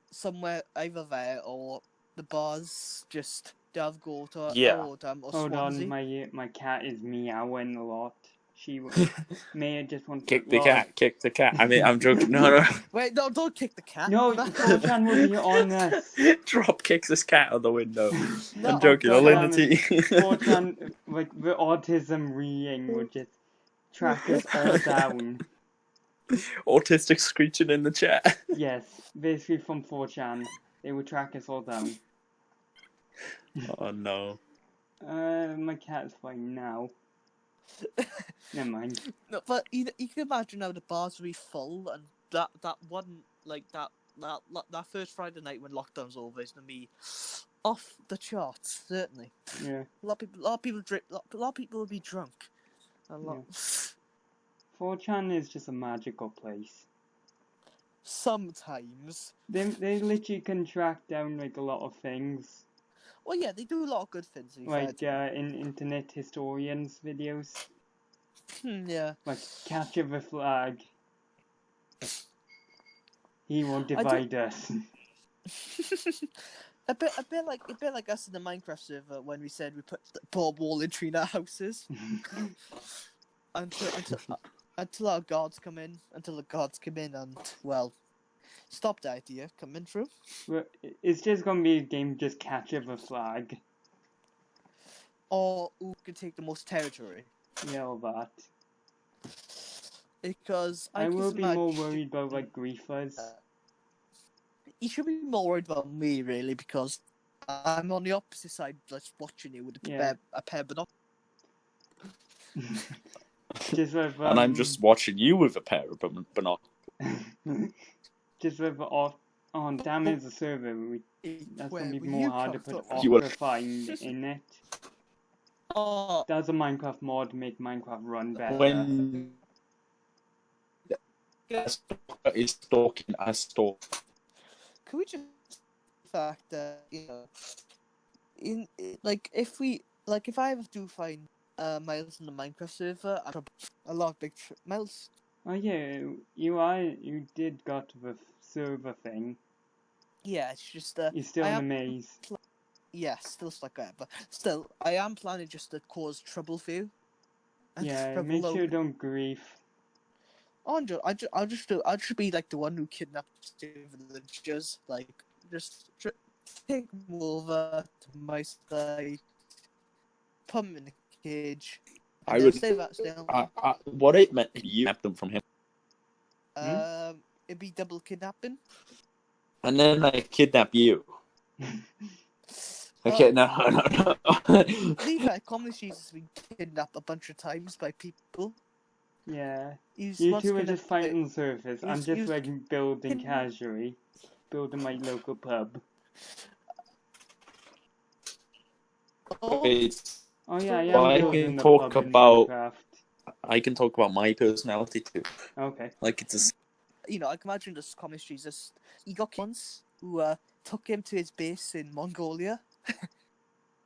there or the bars just have go to Yeah. Oldham or Hold Swansea. on, my cat is meowing a lot. She may just want Kick to Kick the cat. I mean, I'm joking. No. Wait, no, don't kick the cat. No, 4chan will be on us. Drop kicks this cat out the window. No, I'm joking. God I'll in damn the tea. 4chan, like the autism reading would just track us all down. Autistic screeching in the chat. Yes, basically from 4chan, they would track us all down. Oh no. My cat's fine now. Never mind. No, but you can imagine how the bars will be full, and that one like that first Friday night when lockdown's over is gonna be off the charts. Certainly, Yeah. a lot of people drink. A lot of people will be drunk. A lot. 4chan is just a magical place. Sometimes. They literally can track down like a lot of things. Well, yeah, they do a lot of good things. To be fair Like to in internet historians videos, them. Yeah. like capture the flag. He won't I do- divide us. a bit like us in the Minecraft server when we said we put a wall in between our houses until our gods come in. Until the gods come in and stop the idea coming through. Well, it's just gonna be a game just capture the flag. Or who can take the most territory? Yeah, all that. Because I can will be more imagine- worried about like griefers. You should be more worried about me, really, because I'm on the opposite side, just watching you with a pair of binoculars. Just with And I'm just watching you with a pair of binoculars. just with damn it's a server. That's gonna be more hard to put You were- Opera find in it. Oh, Does a Minecraft mod to make Minecraft run better? When is stalking a stalk. can we just the fact that if I ever do find Miles in the Minecraft server, I'm a lot of big Miles. Oh yeah, you did got to the server thing. Yeah, it's just You're still I in the am- maze. yeah, still stuck there, but still, I am planning just to cause trouble for you. And Yeah, trouble make sure you over- don't grief. I'll just be like the one who kidnaps the villagers, like just take them over to my side, put them in a cage. I and would. stay that still. What it meant if you kept them from him, It'd be double kidnapping. and then I kidnap you. Okay, no. Levi Communities has been kidnapped a bunch of times by people. Yeah. He's You once two are just kidnapped fighting on the surface. I'm he's- just he's- like building Can- casually. Building my local pub. Wait, Oh yeah, I Well, am I building can the talk pub in about- Minecraft. I can talk about my personality too. Okay. Like it's I can imagine this comic Jesus. He got ones who took him to his base in Mongolia.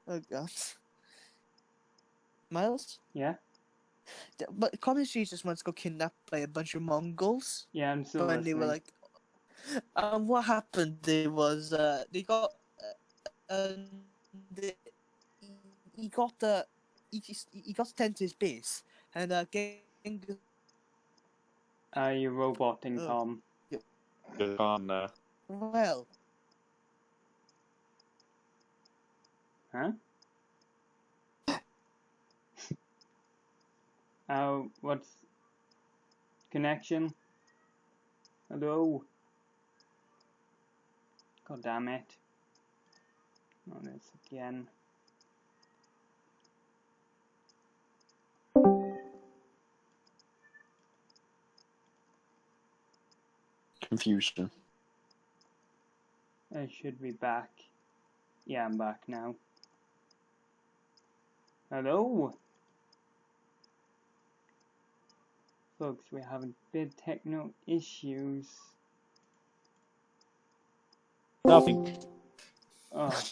Oh god. Miles? Yeah? But comic Jesus once got kidnapped by a bunch of Mongols. Yeah, I'm still When they were listening. like, what happened? They was they got he got he got sent to his base and Genghis. You're roboting, Oh. Tom. on. Well, Huh? What's connection? Hello? God damn it. Not this again. Confusion. I should be back. Yeah, I'm back now. Hello? Folks, we're having big techno issues. Nothing. Oh,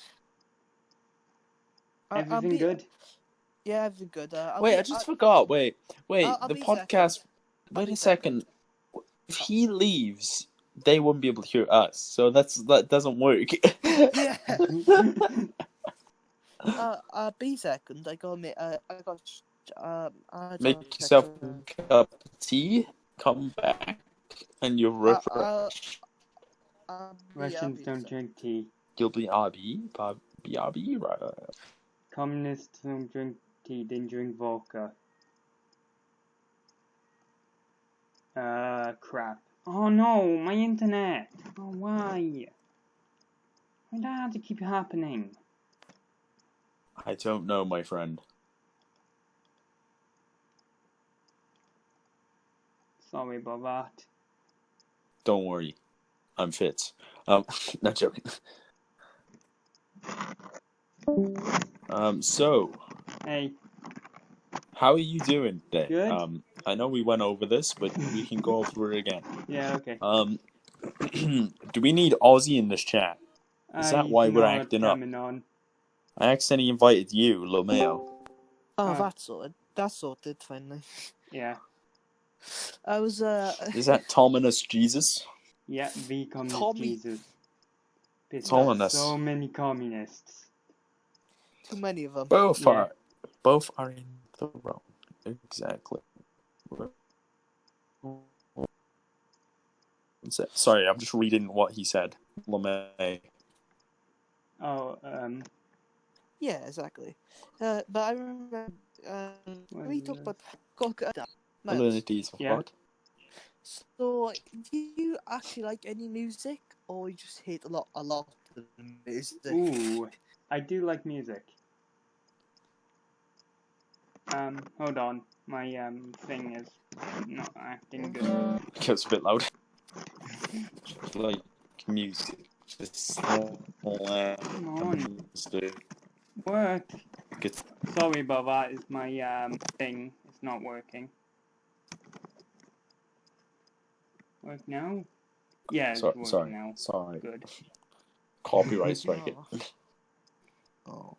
I'll everything be- good? Yeah, everything good. Wait, I just forgot. Wait. I'll The be podcast. Wait a second. If he leaves, they won't be able to hear us. So that doesn't work. Yeah. Be second. I got Make yourself a cup of tea. Come back, and you'll refresh. Russians don't drink tea. You'll be RB, right? Communists don't drink tea, they drink vodka. Crap. Oh no, my internet! Oh, why? Why does that have to keep happening? I don't know, my friend. Sorry about that. Don't worry, I'm fit. Not joking. So, Hey, how are you doing today? Good. I know we went over this, but we can go over it again. yeah, okay. Do we need Aussie in this chat? Is that why He's we're not acting up? coming on. I accidentally invited you, Lomeo. Oh, that's sorted finally. Yeah. I was Is that Tominus Jesus? Yeah, the communist Tommy. Jesus. Pissed Tominus. off so many communists. Too many of them. Both Yeah. are in the wrong. Exactly. Sorry, I'm just reading what he said. Lomeo. Oh, Yeah, exactly. But I remember we talked about Miles. Validity of Yeah. what? So, do you actually like any music, or you just hate a lot of the music? ooh, I do like music. Hold on, my thing is not acting good. It was a bit loud. Like music. Just Come on, work. Sorry about that. It's my thing. It's not working. Work now? Yeah, it's working now. Sorry. Good. Copyright strike it. Oh.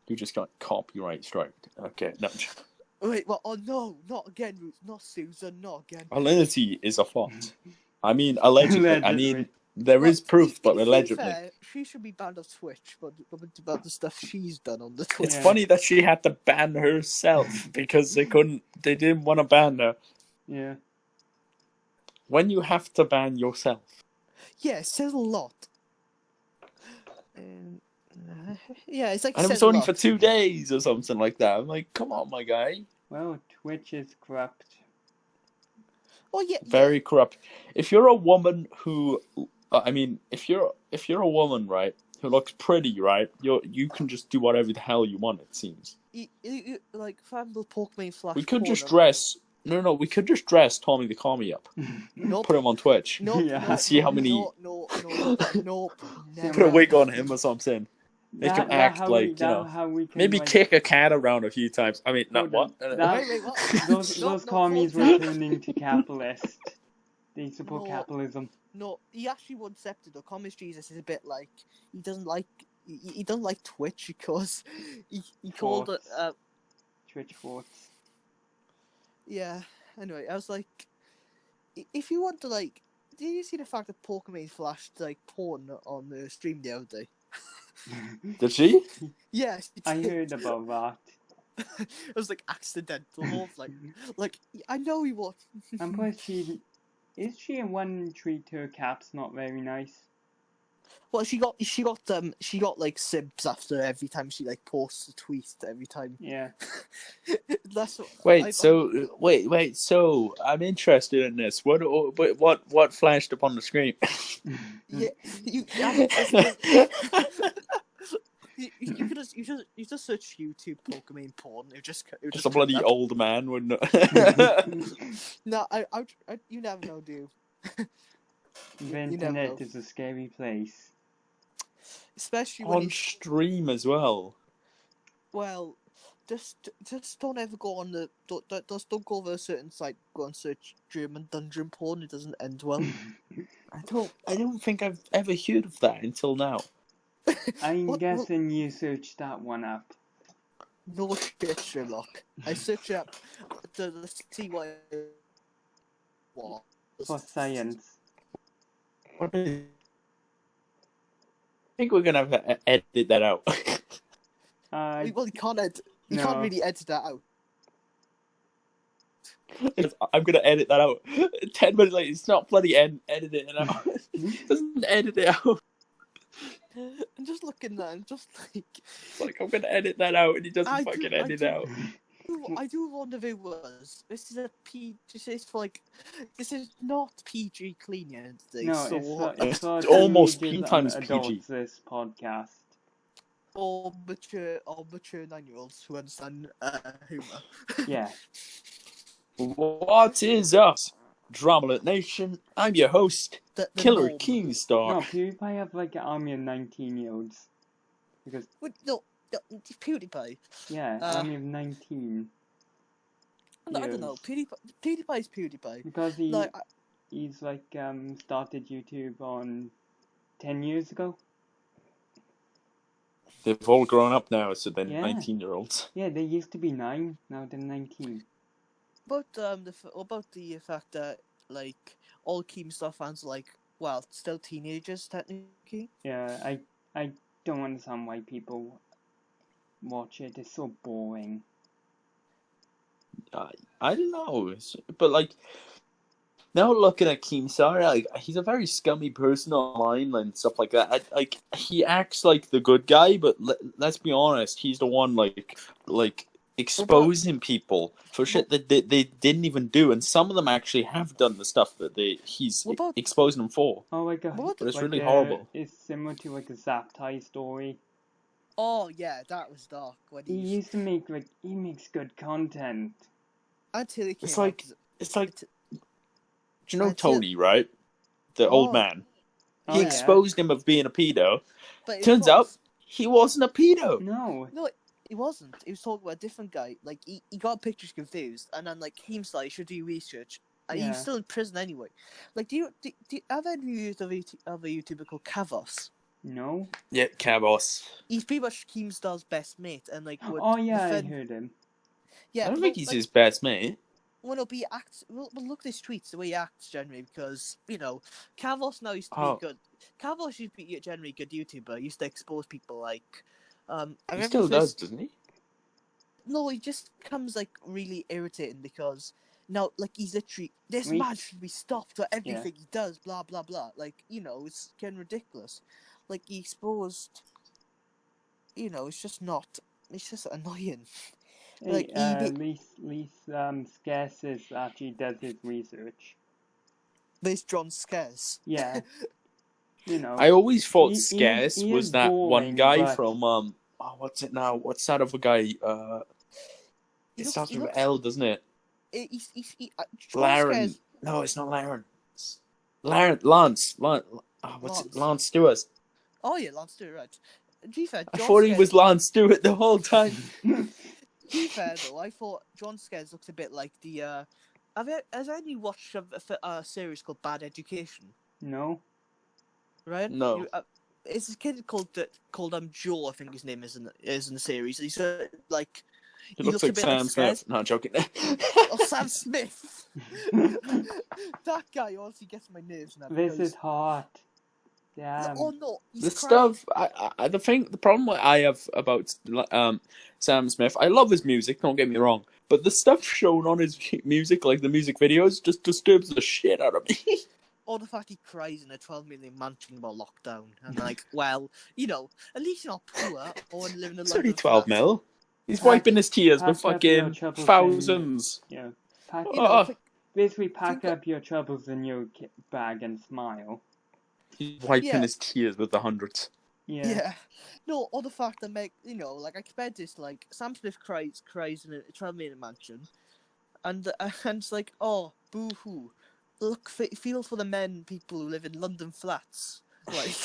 You just got copyright striked. Okay, no. Wait, what? Oh no, not again, Ruth. Not Susan, not again. Validity is a fault. I mean, allegedly. I Allegedly. mean, there is proof, but allegedly. Fair, she should be banned off Twitch, but about the stuff she's done on the Twitch. It's Yeah. funny that she had to ban herself because they didn't want to ban her. Yeah. When you have to ban yourself. Yeah, it says a lot. Yeah, it's like. And it was only for 2 days or something like that. I'm like, come on, my guy. Well, Twitch is corrupt. Oh yeah. Very corrupt. If you're a woman who, I mean, if you're a woman, right, who looks pretty, right, you can just do whatever the hell you want. It seems. You, like, for example, Pokemon Flash. We could just dress. No, we could just dress Tommy the Commie up. Nope. Put him on Twitch. Nope. Yeah. Nope, See how many- No. Nope. Put a Never. wig on him or something. Make him act how like, we, you know, how we can, maybe like, kick a cat around a few times. I mean, not hold what? on. Wait, what? Those No, commies hold were on. turning to capitalist. They support No. capitalism. No, he actually won't accept it. Though, Communist Jesus is a bit like he doesn't like Twitch because he called it. Twitch forts. Yeah. Anyway, I was like, if you want to, like, did you see the fact that Pokemon flashed like porn on the stream the other day? Did she? Yes, I heard about that. It was like accidental, like I know he was. And plus, is she a one treat her cat's not very nice? Well, she got like sibs after every time she like posts a tweet every time. Yeah. That's what. Wait, so I'm interested in this. What flashed up on the screen? Yeah, you just search YouTube Pokemon porn. Just a bloody old man, wouldn't it? No, you never know, dude. The You never internet know. is a scary place. Especially when On stream as well. well, just don't ever go on the don't go over a certain site. Go and search German dungeon porn. It doesn't end well. I don't think I've ever heard of that until now. I'm What- guessing you searched that one up. No shit, Sherlock. I search up to see what. For science. I think we're gonna have to edit that out. Well, you can't edit. You No. can't really edit that out. I'm gonna edit that out. 10 minutes later, it's not bloody editing it out. It doesn't edit it out. I'm just looking there and just like. It's like, I'm gonna edit that out, and he doesn't I fucking do- edit it out. I do wonder if it was. This is this is not PG clean yet. No, so it's almost teenagers P times and PG. adults, this podcast. all mature 9-year-olds who understand humor. Yeah. What is up, Dramalet Nation? I'm your host, The Killer norm. Keemstar. No, PewDiePie have like an army of 19-year-olds. Because, No, PewDiePie. yeah, army of 19. I don't know. PewDiePie's PewDiePie. Because Like, he's like started YouTube on 10 years ago. They've all grown up now, so they're Yeah. 19-year-olds. Yeah, they used to be 9, now they're 19. But about the fact that like all Keemstar fans are like, well, still teenagers technically. Yeah, I don't understand why people watch it. It's so boring. I don't know, but like now looking at Keemstar, like he's a very scummy person online and stuff like that. Like he acts like the good guy, but let's be honest, he's the one like exposing people for shit that they didn't even do, and some of them actually have done the stuff that he's exposing them for. Oh my god, What? But it's like, really horrible. It's similar to like a Zaptai story. Oh yeah, that was dark. When He used to make he makes good content. Until he came It's like do you know Tony, right? The old man. Oh, He yeah. exposed him of being a pedo. But Turns out he wasn't a pedo. No, he wasn't. He was talking about a different guy. Like he got pictures confused, and then like Keemstar, you should do research. And he was still in prison anyway. Like, do you have any used of a YouTuber called Kavos? No. Yeah, Kavos. He's pretty much Keemstar's best mate, and like. Oh yeah, I heard him. Yeah, I don't think he's his best mate. Well, no, but he acts. Well, look at his tweets, the way he acts generally, because Kavos now used to be good. Kavos used to be a generally good YouTuber. He used to expose people like. He still does, doesn't he? No, he just becomes like really irritating because now, like, he's literally this man should be stopped for everything he does. Blah blah blah. Like, it's getting ridiculous. Like he exposed. It's just not. It's just annoying. Like Least Scarce actually does his research. There's John Scarce. Yeah. I always thought Scarce was that one guy from what's it now? What's that other guy? It starts with L, doesn't it? Laren. No, it's not Laren. Lance. What's it? Lance Stewart. Oh yeah, Lance Stewart. Right. I thought he was Lance Stewart the whole time. To be fair though, I thought John Scares looks a bit like the. Has anyone watched a series called Bad Education? No. Right? No. It's a kid called Joe, I think his name is in the series. He's like. He looks like Sam Smith. No, I'm joking. Oh, Sam Smith. That guy honestly gets my nerves now. This is hot. Damn. Oh no, the stuff. The problem I have about Sam Smith, I love his music. Don't get me wrong, but the stuff shown on his music, like the music videos, just disturbs the shit out of me. Or the fact he cries in a 12 million mansion about lockdown, and like, well, at least you're not poor or living in a. It's only 12 mil. He's wiping his tears with fucking thousands. Yeah. Basically, pack up your troubles in your bag and smile. He's wiping his tears with the hundreds. Yeah. No, or the fact that like I compared this, like Sam Smith cries in a 12 million mansion, and it's like, oh, boo hoo, look, feel for the people who live in London flats. Like,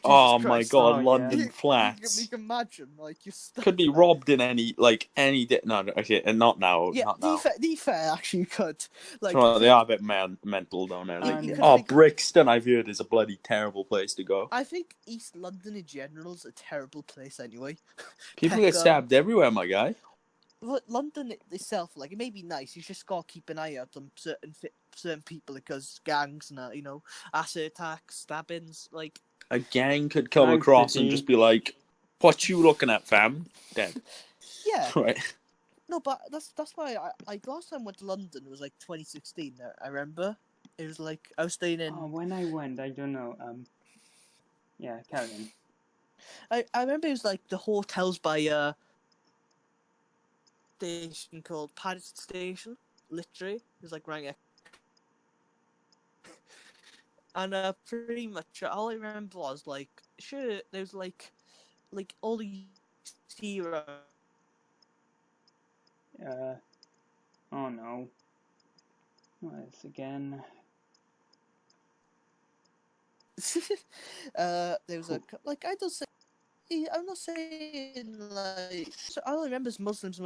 oh my god, London flats. You can imagine, like, you're stuck could be robbed in any day. No, okay, and not now. Yeah, not now. fair, actually, you could. Like, well, they are a bit mental down there. Like, Brixton, I've heard, is a bloody terrible place to go. I think East London in general is a terrible place anyway. People get stabbed everywhere, my guy. But London itself, like, it may be nice. You just gotta keep an eye out on certain people because gangs and acid attacks, stabbings, like. A gang could come across and just be like, "What you looking at, fam?" Dead. Yeah. Right. No, but that's why I last time I went to London was like 2016. I remember it was like I was staying in. Oh, when I went, I don't know. Yeah, carry on. I remember it was like the hotels by station called Paddington Station. Literally, it was like right. And pretty much all I remember was like, sure, there was like all the heroes. Oh no. What is again? There was I don't say. I'm not saying like. So all I remember is Muslims.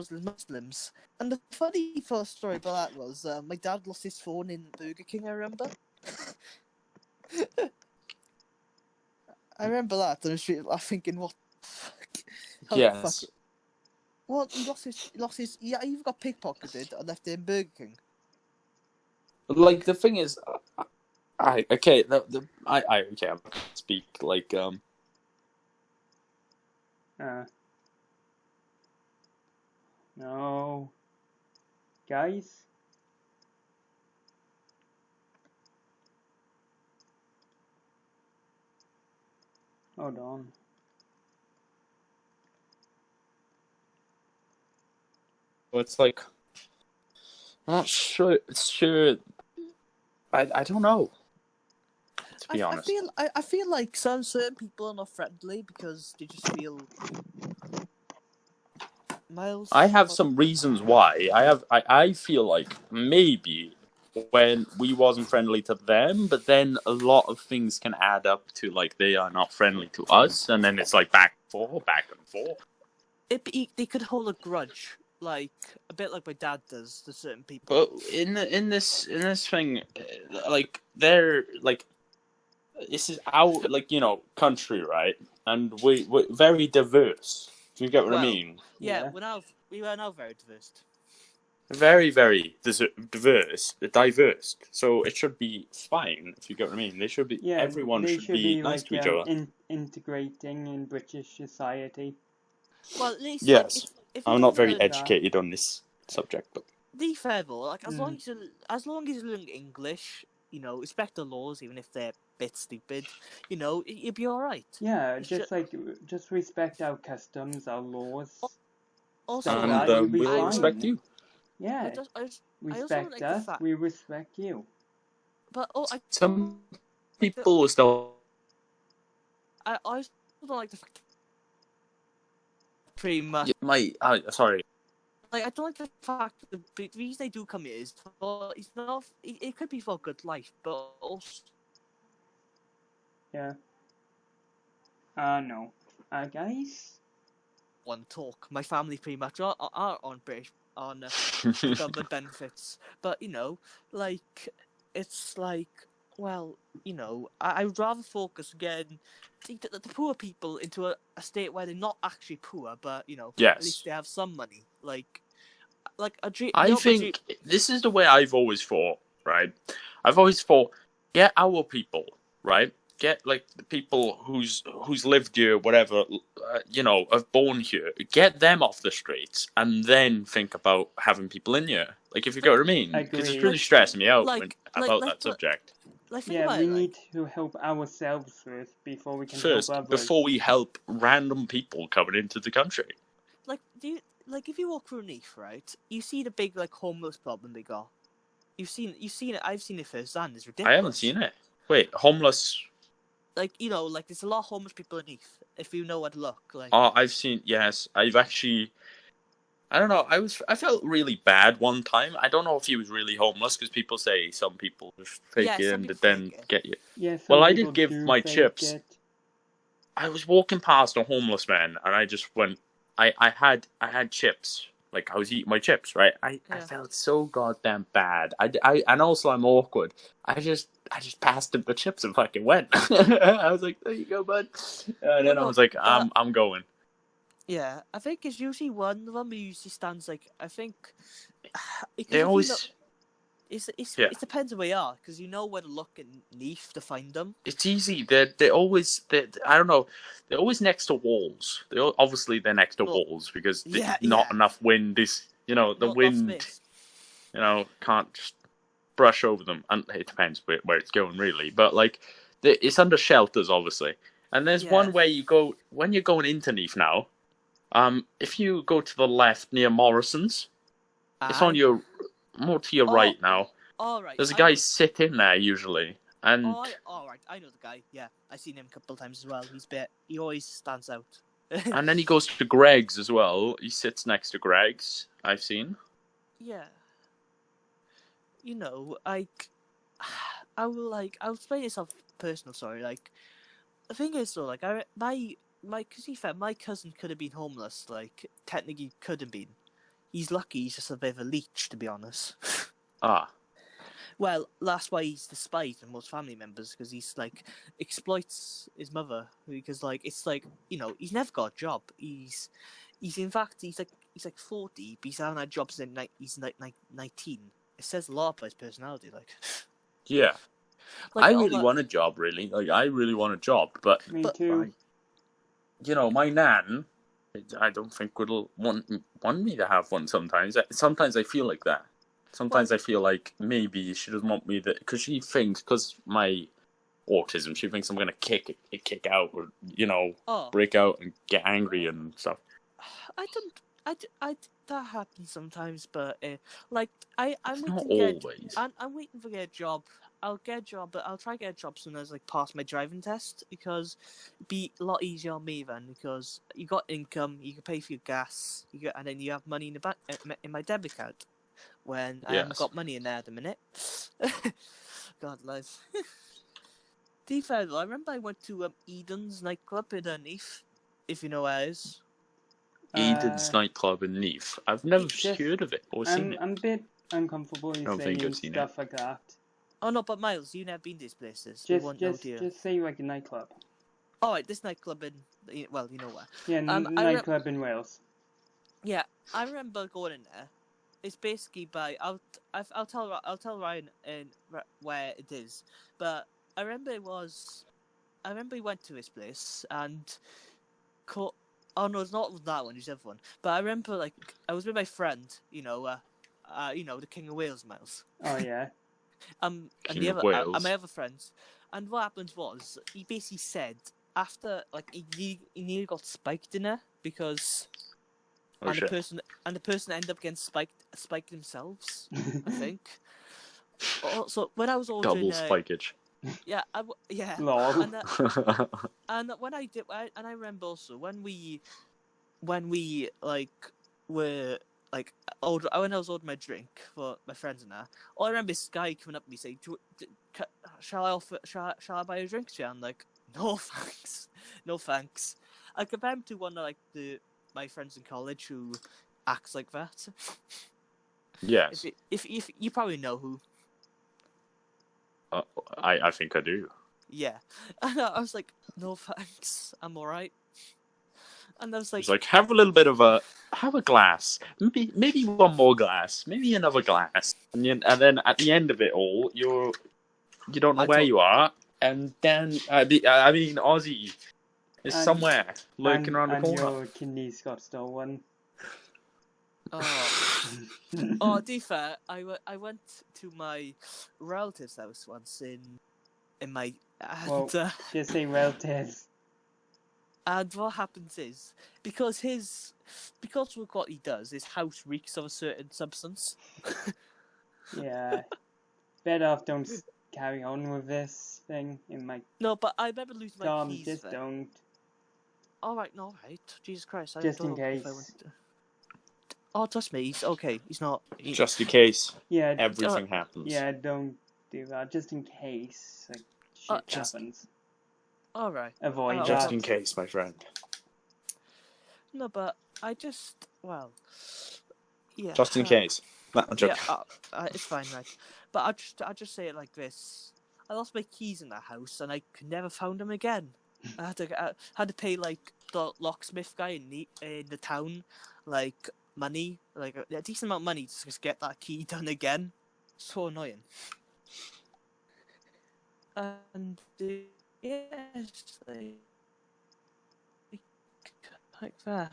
And the funny first story about that was my dad lost his phone in Burger King. I remember. I remember that, and I was thinking, what the fuck? How the fuck? Yes. Well, he lost his. Yeah, he even got pickpocketed and left it in Burger King. Like the thing is, I okay. I okay. I'm gonna speak like No. Guys? Hold on. it's like I'm not sure. Sure. I don't know. To be honest, I feel like certain people are not friendly because they just feel. Miles. I have some reasons why. I feel like maybe when we wasn't friendly to them, but then a lot of things can add up to like they are not friendly to us, and then it's like back and forth. They could hold a grudge, like a bit like my dad does to certain people. But in this thing, like they're like this is our like country, right? And we're very diverse. Do you get what I mean? Yeah, we are now very diverse. Very, very diverse. So it should be fine, if you get what I mean. They should be. Yeah, everyone they should be nice like, to each other. integrating in British society. Well, at least yes, like, if I'm not very educated on this subject, but be fair though, like as long as you learn English, respect the laws, even if they're a bit stupid, you'll be all right. Yeah, just respect our customs, our laws. Also, and we'll respect you. Yeah, respect us, we respect you. But some people will still. I also don't like the fact. Pretty much. Sorry. Like, I don't like the fact that the reason they do come here is it's not. It could be for a good life, but also. Yeah. No. Guys. One talk. My family pretty much are on British government benefits, but like it's like I'd rather focus again the poor people into a state where they're not actually poor, but yes. At least they have some money. Like a dream. I think this is the way I've always thought. Right, I've always thought, get our people right. Get like the people who's lived here, whatever, have born here. Get them off the streets, and then think about having people in here. Like if you get what I mean, because it's really stressing me out about that subject. We need to help ourselves first before we can help others. Before we help random people coming into the country. If you walk through Neath, right, you see the big homeless problem they got. You've seen it. I've seen it firsthand. It's ridiculous. I haven't seen it. Wait, homeless. There's a lot of homeless people in Neath. If you know where to look, I've seen. Yes, I've actually. I don't know. I felt really bad one time. I don't know if he was really homeless because people say some people just fake it and then get you. Yeah. Well, I did give my chips. I was walking past a homeless man and I just went. I had chips. Like I was eating my chips, right? I felt so goddamn bad. And also I'm awkward. I just passed him the chips and fucking went. I was like, there you go, bud. And then I was like, I'm going. Yeah, I think it's usually one of them who usually stands I think. They always. It depends where you are because you know where to look in Neath to find them. It's easy. They're always. I don't know. They're always next to walls. They're next to walls because not enough wind is. The wind. Can't just brush over them, and it depends where it's going really. But it's under shelters obviously, and there's one where you go when you're going into Neath now. If you go to the left near Morrison's, it's on your. More to your right now. All right. There's a guy sitting there usually, and. All right. I know the guy. Yeah, I've seen him a couple of times as well. He always stands out. And then he goes to Greg's as well. He sits next to Greg's. I've seen. Yeah. I'll explain this off personal story. The thing is though, my cousin could have been homeless. Technically, could have been. He's lucky. He's just a bit of a leech, to be honest. Well, that's why he's despised by most family members, because he's like exploits his mother, because like it's like, you know, he's never got a job. He's in fact he's like 40, but he's having had jobs since he's 19. It says a lot about his personality, like. Yeah. Like, I all really that- want a job, really. Like, I really want a job, but Me But- too. you know, my nan, I don't think would want me to have one. Sometimes I feel like that. Sometimes I feel like maybe she doesn't want me because she thinks, because my autism, she thinks I'm gonna kick out, or break out and get angry and stuff. I don't. That happens sometimes, but like I'm It's waiting not to get. always. I'm waiting to get a job. I'll get a job, but I'll try to get a job soon as like pass my driving test, because it'd be a lot easier on me then, because you got income, you can pay for your gas, and then you have money in the bank in my debit card. When I haven't Yes. got money in there at the minute. God, life. To be fair though, I remember I went to Eden's nightclub in Neath, if you know where it is. Eden's nightclub in Neath. I've never Just- heard of it or seen it. I'm a bit uncomfortable you don't think saying I've seen stuff like that. Oh no, but Miles, you never been to these places. You won't know, do you? Just say like a nightclub. Alright, this nightclub in, well, you know where. Yeah, nightclub in Wales. Yeah, I remember going in there. It's basically by I'll tell Ryan where it is, but I remember we went to this place and oh no, it's not that one, it's the other one. But I remember like I was with my friend, the King of Wales, Miles. Oh yeah. And King the of other Wales. and my other friends, and what happened was he basically said after like he nearly got spiked in there because. Oh, shit. The person ended up getting spiked themselves, I think. So when I was ordering, Double spikage. yeah, yeah. Lol. And when I did, and I remember also when we like were like when I was ordering my drink for my friends and that, all I remember is this guy coming up to me saying, "Shall I buy a drink?" And I'm like, "No thanks, no thanks." I compare him to one of like my friends in college who acts like that. Yes. If you probably know who. I think I do. Yeah, and I was like, "No thanks, I'm alright." And I was like, It's like, have a glass, maybe one more glass, maybe another glass, and then at the end of it all, you don't know where you are, and then I mean Ozzy is somewhere lurking around the and corner. your kidneys got stolen. to be fair, I went to my relative's house once in my Well, just say relatives. and what happens is because of what he does, his house reeks of a certain substance. Yeah. Better off don't carry on with this thing. It might. No, but I remember losing my Tom, keys. just then. don't. Alright, Jesus Christ. I Just don't in know if I case. went to... Oh, trust me, he's okay. He's not... Just in case Yeah. everything happens. Yeah, don't do that. Just in case like shit happens. Alright. Avoid that. Just in case, my friend. No, but I just... Well... Yeah. Just in case. No, I'm joking. Yeah, it's fine, right? But I'll just say it like this. I lost my keys in that house and I never found them again. I had to pay like the locksmith guy in the town like money, like a decent amount of money to just get that key done again. So annoying. And yes, like that.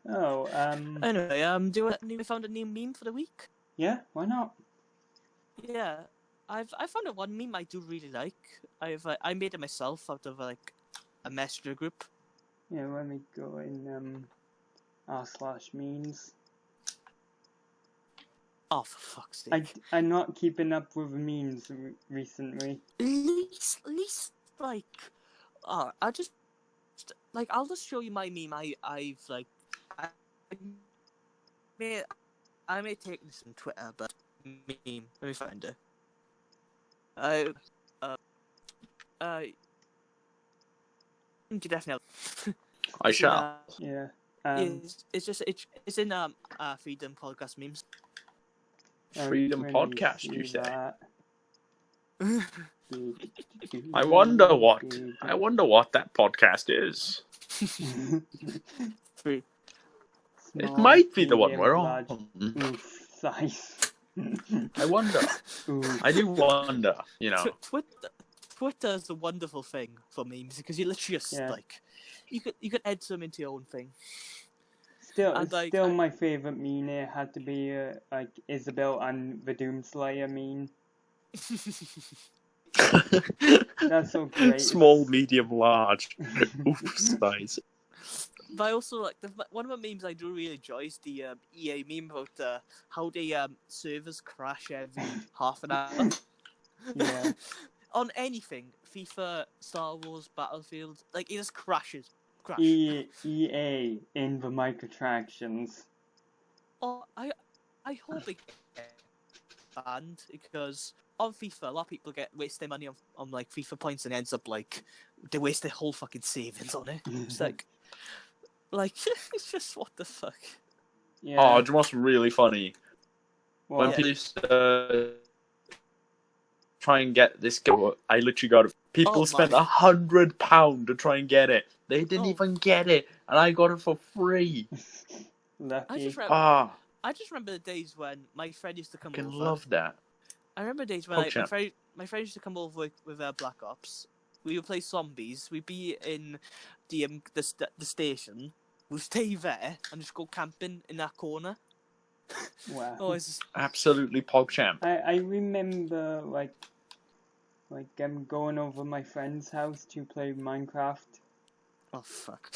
Oh, Anyway, we found a new meme for the week. yeah, why not? Yeah, I found one meme I do really like. I made it myself out of like a messenger group. Yeah, let me go in r/memes. Oh, for fuck's sake! I'm not keeping up with memes recently. At least like, I'll just show you my meme. I may take this from Twitter, but meme. Let me find it. You definitely. I shall. Yeah. It's in Freedom Podcast memes. Freedom Let me podcast, see you say? that. I wonder what that podcast is. Free. It might be the one medium, we're large. on. Oof, size. I wonder. Oof. I do wonder, you know. Twitter is a wonderful thing for memes because you literally just Yeah. like you could edit them into your own thing. Still, And, like, still, my favorite meme here had to be like Isabel and the Doomslayer meme. That's so great. Small, medium, large. Oof, size. But I also like one of the memes I do really enjoy is the EA meme about how the servers crash every half an hour. Yeah. On anything, FIFA, Star Wars, Battlefield, like it just crashes. Crash. EA in the microtransactions. Oh, I hope it gets banned because on FIFA, a lot of people waste their money on like FIFA points and ends up like they waste their whole fucking savings on it. It's like it's just what the fuck. Yeah. Oh, do you know what's really funny? Well, When people used to try and get this game, I literally got it. People spent £100 to try and get it. They didn't even get it, and I got it for free. lucky. I just remember the days when my friend used to come I over. love that. I remember days when my friend used to come over with Black Ops. We would play zombies. We'd be in the station. We'd stay there and just go camping in that corner. Wow. Oh, it's just... Absolutely PogChamp. I remember like going over my friend's house to play Minecraft. Oh fuck.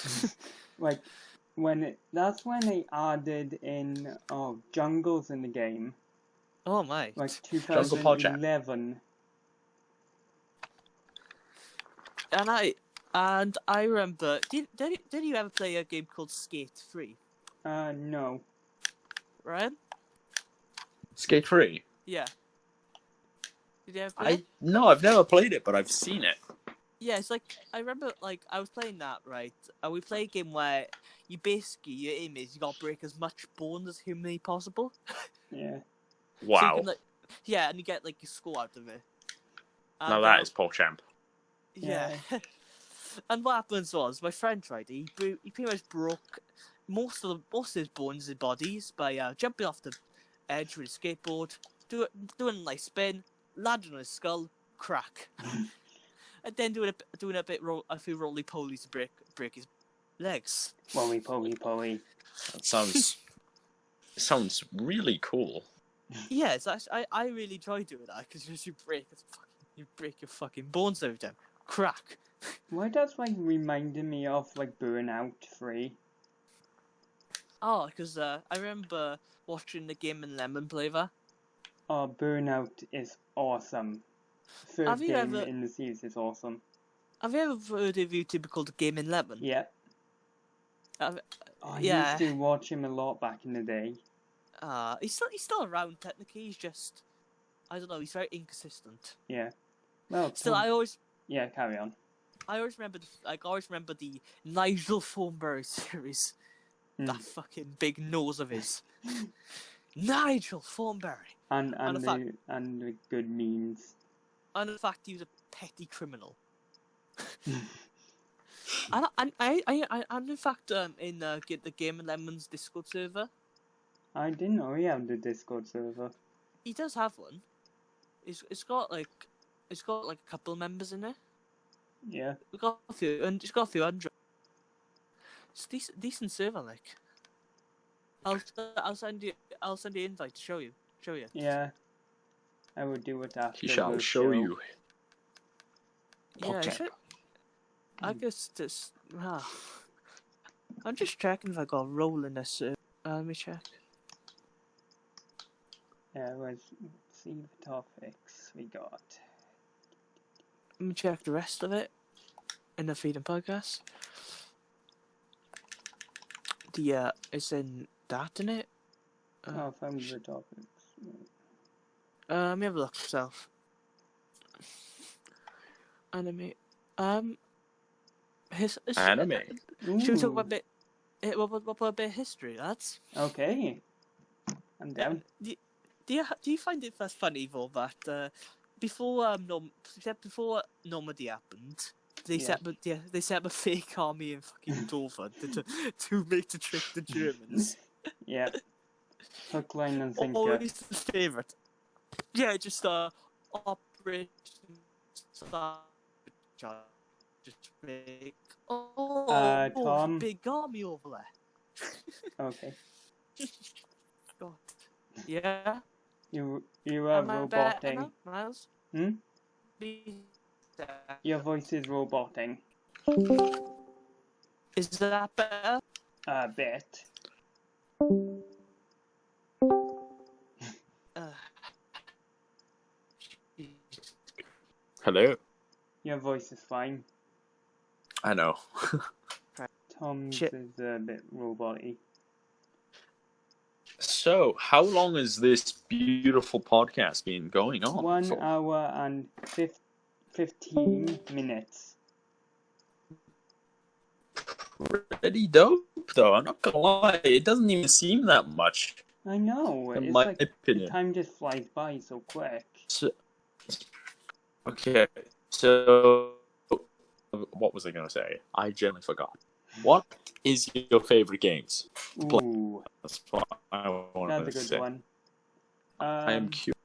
Like that's when they added in jungles in the game. Oh my. Like Jungle PogChamp. 2011. And I remember. Did you ever play a game called Skate 3? No. Ryan? Skate 3? Yeah. Did you ever play it? No, I've never played it, but I've seen it. Yeah, it's like I remember like I was playing that, right? And we play a game where you basically your aim is you gotta break as much bone as humanly possible. Yeah. Wow. So you can, yeah, and you get like your score out of it. And, Now that is PogChamp. Yeah. And what happens was my friend tried it. He pretty much broke most of his bones in his bodies by jumping off the edge with his skateboard, doing a nice spin, landing on his skull, crack, and then doing a few roly polies to break his legs. Roly poly. That sounds really cool. Yeah, it's actually, I really enjoy doing that because you break your fucking bones every time. Crack. Why that's like reminding me of like Burnout 3? Oh, because I remember watching the Game and Lemon play that. Oh, Burnout is awesome. Third game in the series is awesome. Have you ever heard of a YouTuber called Game and Lemon? Yeah. I used to watch him a lot back in the day. He's still around technically. He's just, I don't know. He's very inconsistent. Yeah. Well, still, Yeah, carry on. I always remember the Nigel Thornberry series. That fucking big nose of his. Nigel Thornberry. And the good memes. And the fact he was a petty criminal. and in fact in the Game and Lemons Discord server. I didn't know he had the Discord server. He does have one. It's got like a couple of members in it. Yeah. We got a few, and it's got a few hundred. It's decent server, like. I'll send you an invite to show you. Yeah. I will do it after. He shall show you. Yeah, I guess this. I'm just checking if I got a role in this server. Let me check. Yeah, let's see the topics we got. Let me check the rest of it in the Freedom Podcast. It's in that in it. I found the topics. Let me have a look myself. Anime. Anime. Should we talk about a bit of history, lads? Okay. I'm down. Do do you find it that's funny though that before Normandy happened, they set up a fake army in fucking Dover to make to trick the Germans. Yeah. Hook, line, and sinker. Always the favourite. Yeah, just Operation just make Tom. big army over there. Okay. God. Yeah. You are roboting. Miles? Hmm? Your voice is roboting. Is that better? A bit. Hello. Your voice is fine. I know. Tom's Shit. is a bit roboty. So, how long has this beautiful podcast been going on? 1 for? hour and 15 minutes. Pretty dope, though. I'm not gonna lie. It doesn't even seem that much, I know. in It's my like the opinion. time just flies by so quick. So, okay. So, what was I gonna say? I generally forgot. What is your favorite games? Ooh, That's what I wanted that's a to good say. one. I am curious.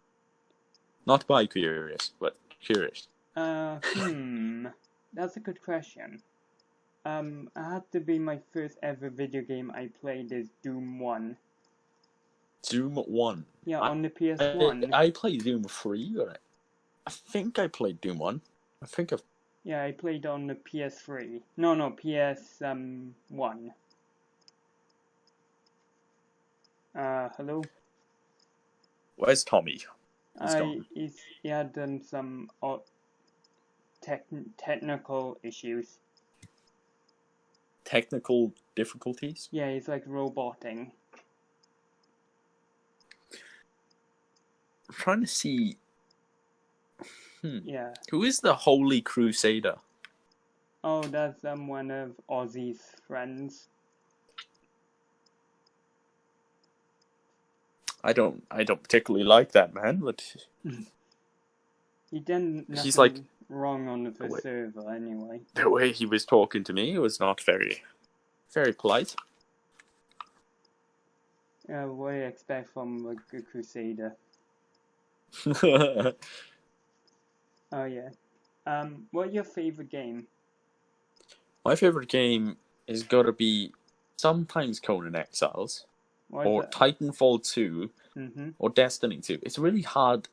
Not by curious, but curious. That's a good question. It had to be my first ever video game I played is Doom 1. Doom 1. Yeah, on the PS1. I played Doom 3, or I think I played Doom 1. I think I've... Yeah, I played on the PS3. No, PS1. Hello? Where's Tommy? He's gone. He had some technical issues. Technical difficulties? Yeah, he's like roboting. I'm trying to see... Yeah. Who is the Holy Crusader? Oh, that's one of Ozzy's friends. I don't particularly like that man, but He did nothing He's like- wrong on the Wait. server anyway. the way he was talking to me was not very, very polite. What do you expect from a Crusader? Oh yeah. What's your favorite game? My favorite game is gotta be sometimes Conan Exiles, or Titanfall 2, Mm-hmm. or Destiny 2. It's really hard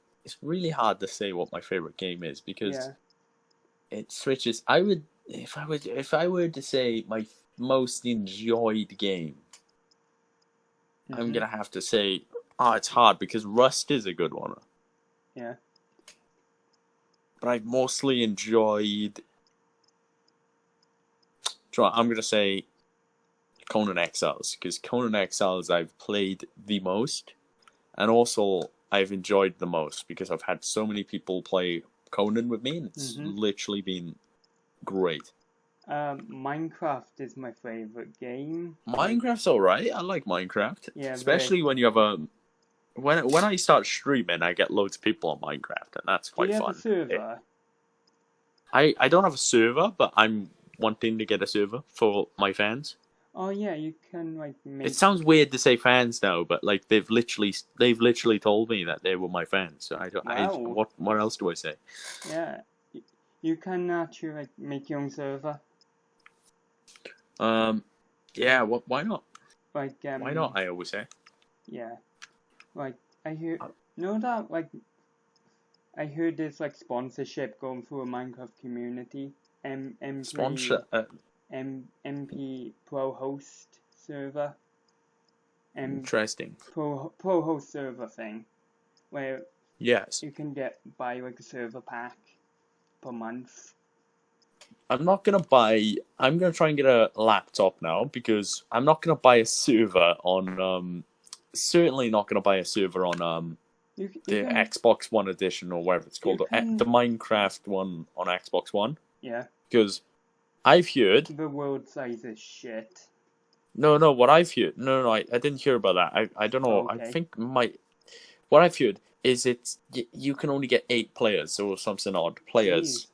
to say what my favorite game is because Yeah. it switches. If I were to say my most enjoyed game, I'm Mhm. gonna have to say, it's hard because Rust is a good one. Yeah. But I've mostly enjoyed. I'm gonna say Conan Exiles because Conan Exiles I've played the most, and also I've enjoyed the most because I've had so many people play Conan with me, and it's literally been great. Minecraft is my favorite game. Minecraft's alright. I like Minecraft, Yeah, especially when you have a. When I start streaming, I get loads of people on Minecraft, and that's Do quite you have fun. a server? I don't have a server, but I'm wanting to get a server for my fans. Oh yeah, you can like make. It sounds weird to say fans now, but like they've literally told me that they were my fans. So Wow. what else do I say? Yeah. You can actually like make your own server. Yeah. Why not? Like Why not? I always say. Yeah. Like I hear that like I heard there's like sponsorship going through a Minecraft community. Sponsor. MP Pro Host server. Interesting. Pro Host server thing, where Yes. you can buy like a server pack per month. I'm not gonna buy. I'm gonna try and get a laptop now because I'm not gonna buy a server on. Certainly not gonna buy a server on You the can, Xbox One edition or whatever it's called, can- the Minecraft one on Xbox One, yeah, because I've heard. the world size is shit. No, what I've heard. No, I didn't hear about that. I don't know. Okay. I think what I've heard is you can only get 8 players or something odd players. Jesus.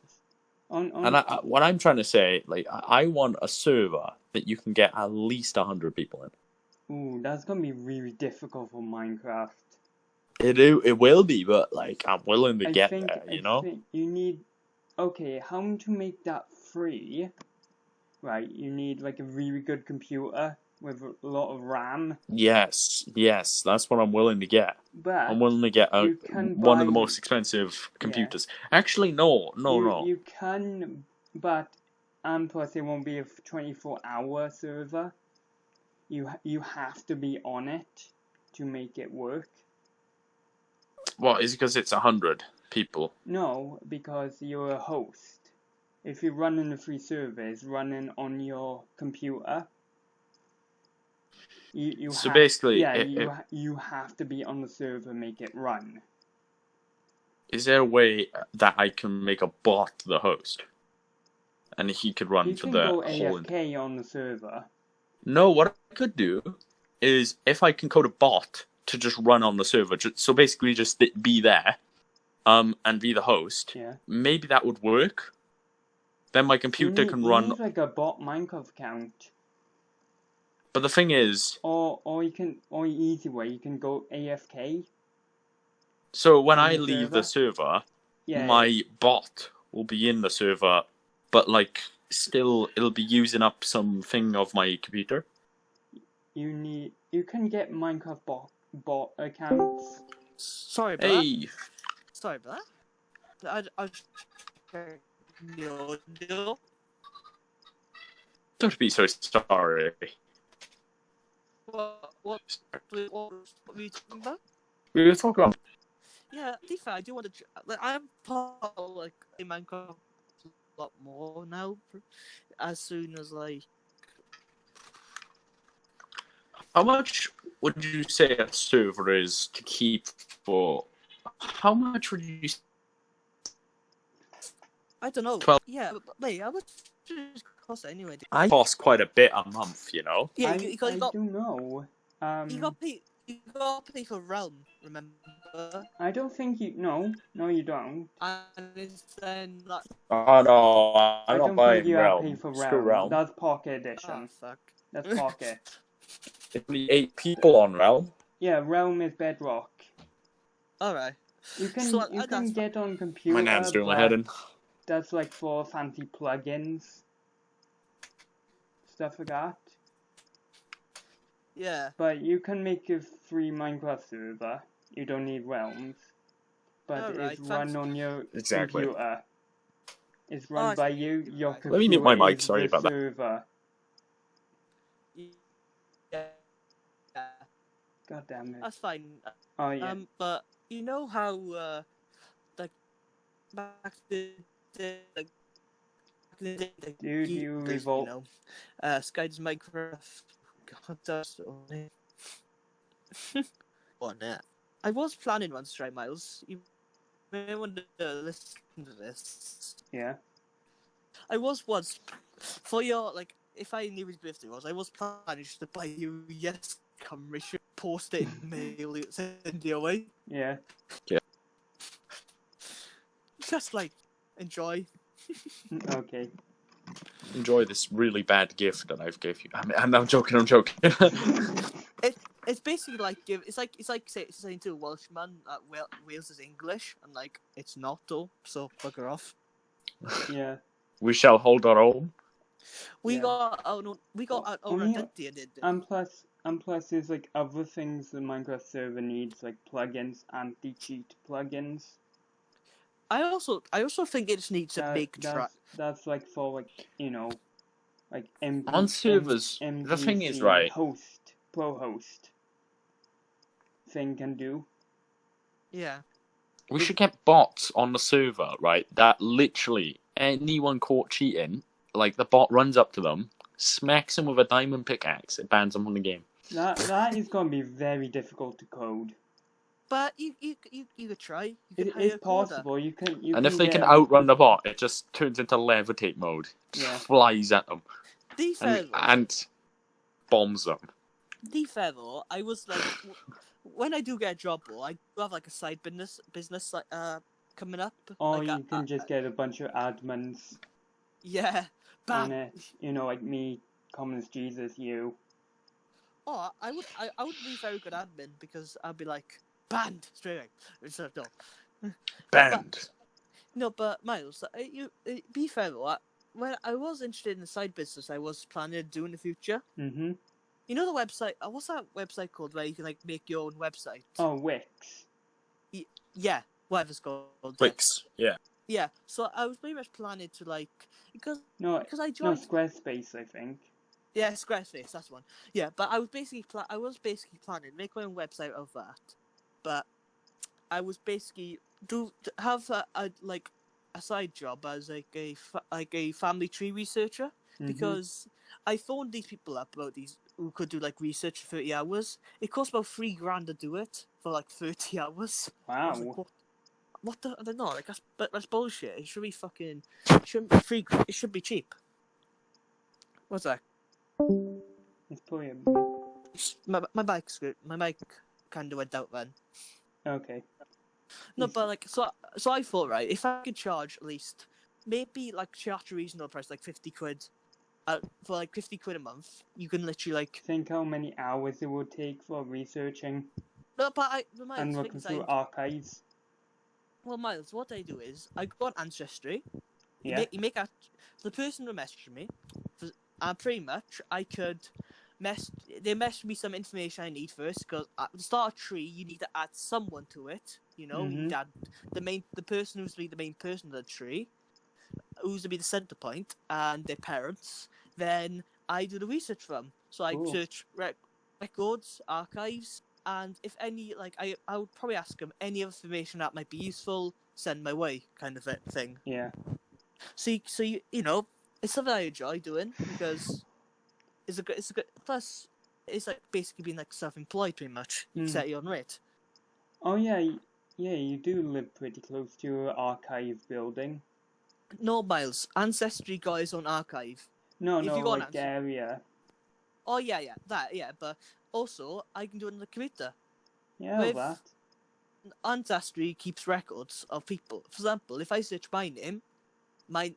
On And what I'm trying to say, like, I want a server that you can get at least 100 people in. ooh, that's gonna be really difficult for Minecraft. It will be, but like I'm willing to get there. I You know. think you need. Okay, how to make that free? Right, you need like a really good computer with a lot of RAM. Yes, that's what I'm willing to get. But I'm willing to get you can one of the buy- most expensive computers. Actually, no. You can, but and plus it won't be a 24-hour server. You have to be on it to make it work. What is it? Because it's 100 people. No, because you're a host. If you're running a free server, it's running on your computer. So basically, you have to be on the server, make it run. Is there a way that I can make a bot the host, and he could run You for can the go whole? AFK on the server. No, what I could do is if I can code a bot to just run on the server, so basically just be there, and be the host. Yeah. Maybe that would work. Then my computer can run. You need like a bot Minecraft account. But the thing is, or easy way, you can go AFK. So when on I the leave the server, Yeah. my bot will be in the server, but like still it'll be using up something of my computer. You can get Minecraft bot accounts. Sorry about that. Hey, Sorry about that. I no. don't be so sorry. What were you talking about? We were talking about. Yeah, to be fair, I do want to. Like, I'm part of like in Minecraft a lot more now. As soon as like, How much would you say a server is to keep for? How much would you? I don't know. 12. Yeah, but wait, how much does it cost anyway? I cost quite a bit a month, you know. Yeah, I you got do know. you got pay for Realm, remember? I don't think you. No, you don't. And it's then like, Oh no, I I'm don't not buying think you have to pay Realm. for Screw Realm. Realm. That's Pocket Edition. oh fuck. That's Pocket. There's only 8 people on Realm. Yeah, Realm is Bedrock. All right. You can So, you can that's get on computer. My nan's doing my but head in. That's like for fancy plugins, stuff like that. Yeah. But you can make a free Minecraft server. You don't need Realms. But Alright, it's run on your Exactly. computer. It's run I by see. you. Your Right. computer Let me mute my mic, is sorry the about that. server. Yeah. God damn it. That's fine. Oh yeah. But you know how like back in the day, like, Dude, you years, revolt. You know, Sky's Minecraft. God, that's on it. I was planning once to try Miles. You may want to listen to this. Yeah. I was once for your like. If I knew his birthday was, I was planning to buy you yes Camry, should post it in mail, send it your way. Yeah. Just like enjoy. Okay. Enjoy this really bad gift that I've gave you. I'm joking. It's basically like it's like saying to a Welshman that Wales is English, and like it's not though. So bugger off. Yeah. We shall hold our own. We Yeah. got our Only- identity and And plus, there's like other things the Minecraft server needs, like plugins, anti-cheat plugins. I also think it just needs to make track. That's like for like like On servers, the thing is, right. Pro host thing can do. Yeah. We should get bots on the server, right? That literally anyone caught cheating, like the bot runs up to them, smacks them with a diamond pickaxe, it bans them from the game. That is gonna be very difficult to code. But you could try. You could hire It's a coder. possible. You And if they get can outrun the bot, it just turns into levitate mode. Yeah. Flies at them Be fair though. and bombs them. Be fair though, I was like, when I do get a job, though, I do have like a side business coming up. Or like, you can just get a bunch of admins yeah, on bam. it. You know, like me, Common as Jesus, you. Oh, I would be very good admin because I'd be like banned straight away. Instead of no. Banned. No, but Miles, be fair though. When I was interested in the side business, I was planning to do in the future. Mm-hmm. You know the website? What's that website called where you can like make your own website? Oh, Wix. Yeah, whatever it's called. Wix. Yeah. Yeah. So I was pretty much planning to like because No, I no, joined. Squarespace, I think. Yeah, Squarespace, that's one. Yeah, but I was basically planning to make my own website of that, but I was basically have a side job as like a family tree researcher Mhm. because I phoned these people up about these who could do like research for 30 hours. It cost about $3,000 to do it for like 30 hours. I was like, Wow. what the? I don't know. Like that's bullshit. It should be fucking. It shouldn't be free. It should be cheap. What's that? It's probably My mic kind of went out then. okay. No, but like so I thought, right, if I could charge at least maybe like charge a reasonable price, like 50 quid, for like 50 quid a month, you can literally like. Think how many hours it would take for researching No, but and looking through archives. Well, Miles, what I do is I go on Ancestry. Yeah. You make a the person who messaged me, and pretty much I could they message me some information I need first because to start a tree you need to add someone to it. You know, you need to add the person who's to be the main person of the tree, who's to be the center point, and their parents. Then I do the research for them. So I search records, archives, and if any, like I would probably ask them any information that might be useful, send my way, kind of thing. Yeah. So you know, it's something I enjoy doing because it's a good. Plus, it's like basically being like self-employed, pretty much. You set your own rate. Oh yeah, you do live pretty close to an archive building. No, Miles. Ancestry got its own archive. No, like area. Oh yeah, but also I can do it on the computer. Yeah, that. Ancestry keeps records of people. For example, if I search my name, my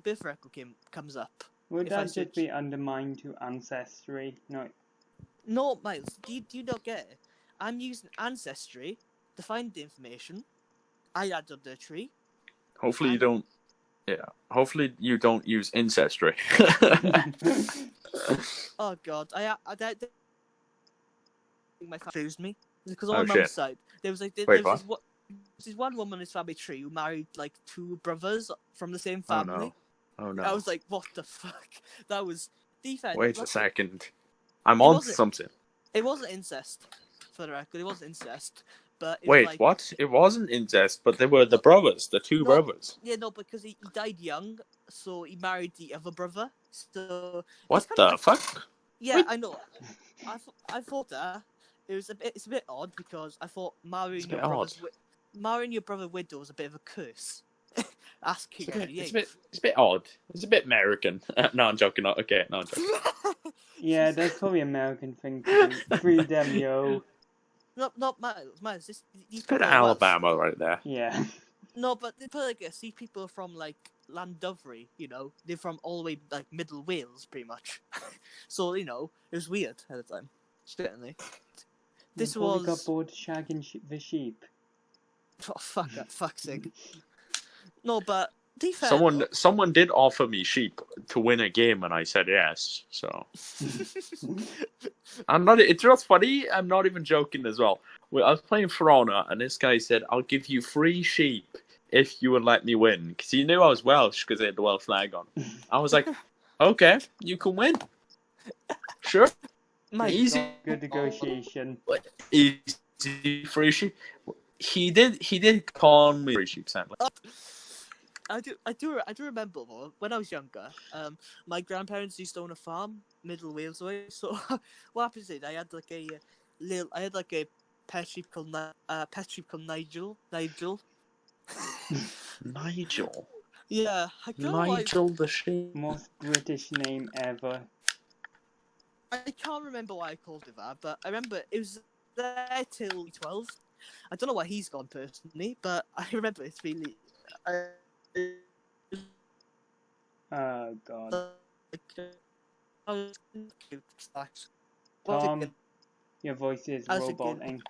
birth record comes up. Would that just be undermined to Ancestry? No, Miles. Do you not get it? I'm using Ancestry to find the information. I add on the tree. Hopefully you don't. Yeah. Hopefully you don't use Ancestry. Oh God, I my family accused me because on my mum's side there was like this one woman in his family tree who married like two brothers from the same family. Oh no! I was like, what the fuck? That was defense. Wait a second, I'm on something. It wasn't incest, for the record. It wasn't incest, but what? It wasn't incest, but they were the brothers, the two brothers. Yeah, no, because he died young, so he married the other brother. So what the fuck? Yeah, Wait. I know. I thought that it's a bit odd because I thought marrying your brother widow was a bit of a curse. It's a bit odd. It's a bit American. No, I'm joking. Okay, no, I'm joking. Yeah, that's probably American thing to do. Freedom, yo. Not Miles. It's a bit of Alabama right there. Yeah. No, but like see people from like Llandovery, you know, they're from all the way like Middle Wales, pretty much. So you know, it was weird at the time. Certainly. This was. got bored shagging the sheep. Oh fuck that! Fuck's sake. No, but someone did offer me sheep to win a game, and I said yes. So I'm not. It's just funny. I'm not even joking as well. I was playing For Honor, and this guy said, "I'll give you 3 sheep if you would let me win," because he knew I was Welsh because they had the Welsh flag on. I was like, "Okay, you can win. Sure, easy, good negotiation. Easy 3 sheep." He did call me 3 sheep, sadly. I do remember though, when I was younger, my grandparents used to own a farm, Middle Wales way. So what happened is I had like a pet sheep called Nigel. Nigel. Yeah, Nigel the sheep. Most British name ever. I can't remember why I called it that, but I remember it was there till 12. I don't know why he's gone personally, but I remember it's really. Oh god. Well, Tom, your voice is I was thinking- roboting.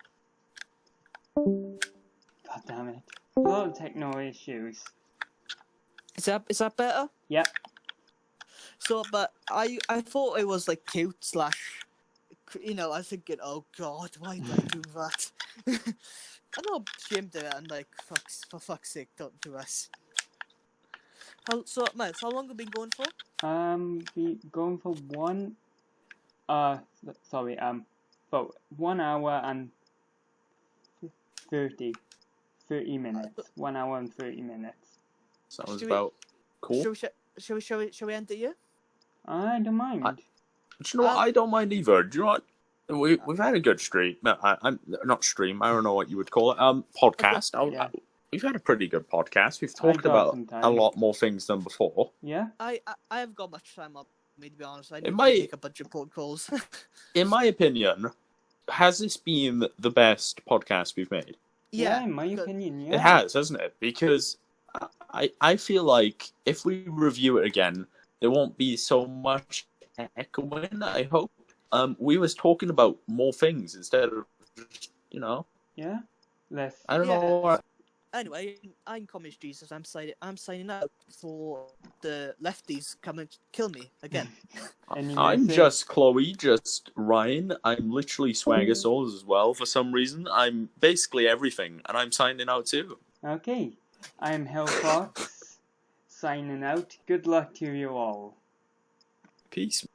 God damn it. A lot of techno issues. Is that better? Yep. So, but I thought it was like cute slash, I was thinking, oh god, why did I do that? I know Jim did it, and like, for fuck's sake, don't do us. Miles, how long have we been going for? We going for for 1 hour and 30 minutes. 1 hour and 30 minutes. Sounds Should we- about cool. Shall we end it here? I don't mind. Do you know what? I don't mind either. Do you know what? We've had a good stream. I'm not stream. I don't know what you would call it. Podcast. Yeah. We've had a pretty good podcast. We've I talked got about some time. a lot more things than before. Yeah? I haven't got much time on me, to be honest. I need might- to make a bunch of pod calls. In my opinion, has this been the best podcast we've made? Yeah, in my good. opinion, yeah. It has, hasn't it? Because I feel like if we review it again, there won't be so much echoing, I hope. We was talking about more things instead of just, Yeah? Less. I don't Yeah. know. Anyway, I'm Comics Jesus. I'm signing out for the lefties come and kill me again. Any I'm message? just Chloe, just Ryan. I'm literally Swagger Souls as well for some reason. I'm basically everything, and I'm signing out too. Okay. I'm Hellfox, signing out. Good luck to you all. Peace.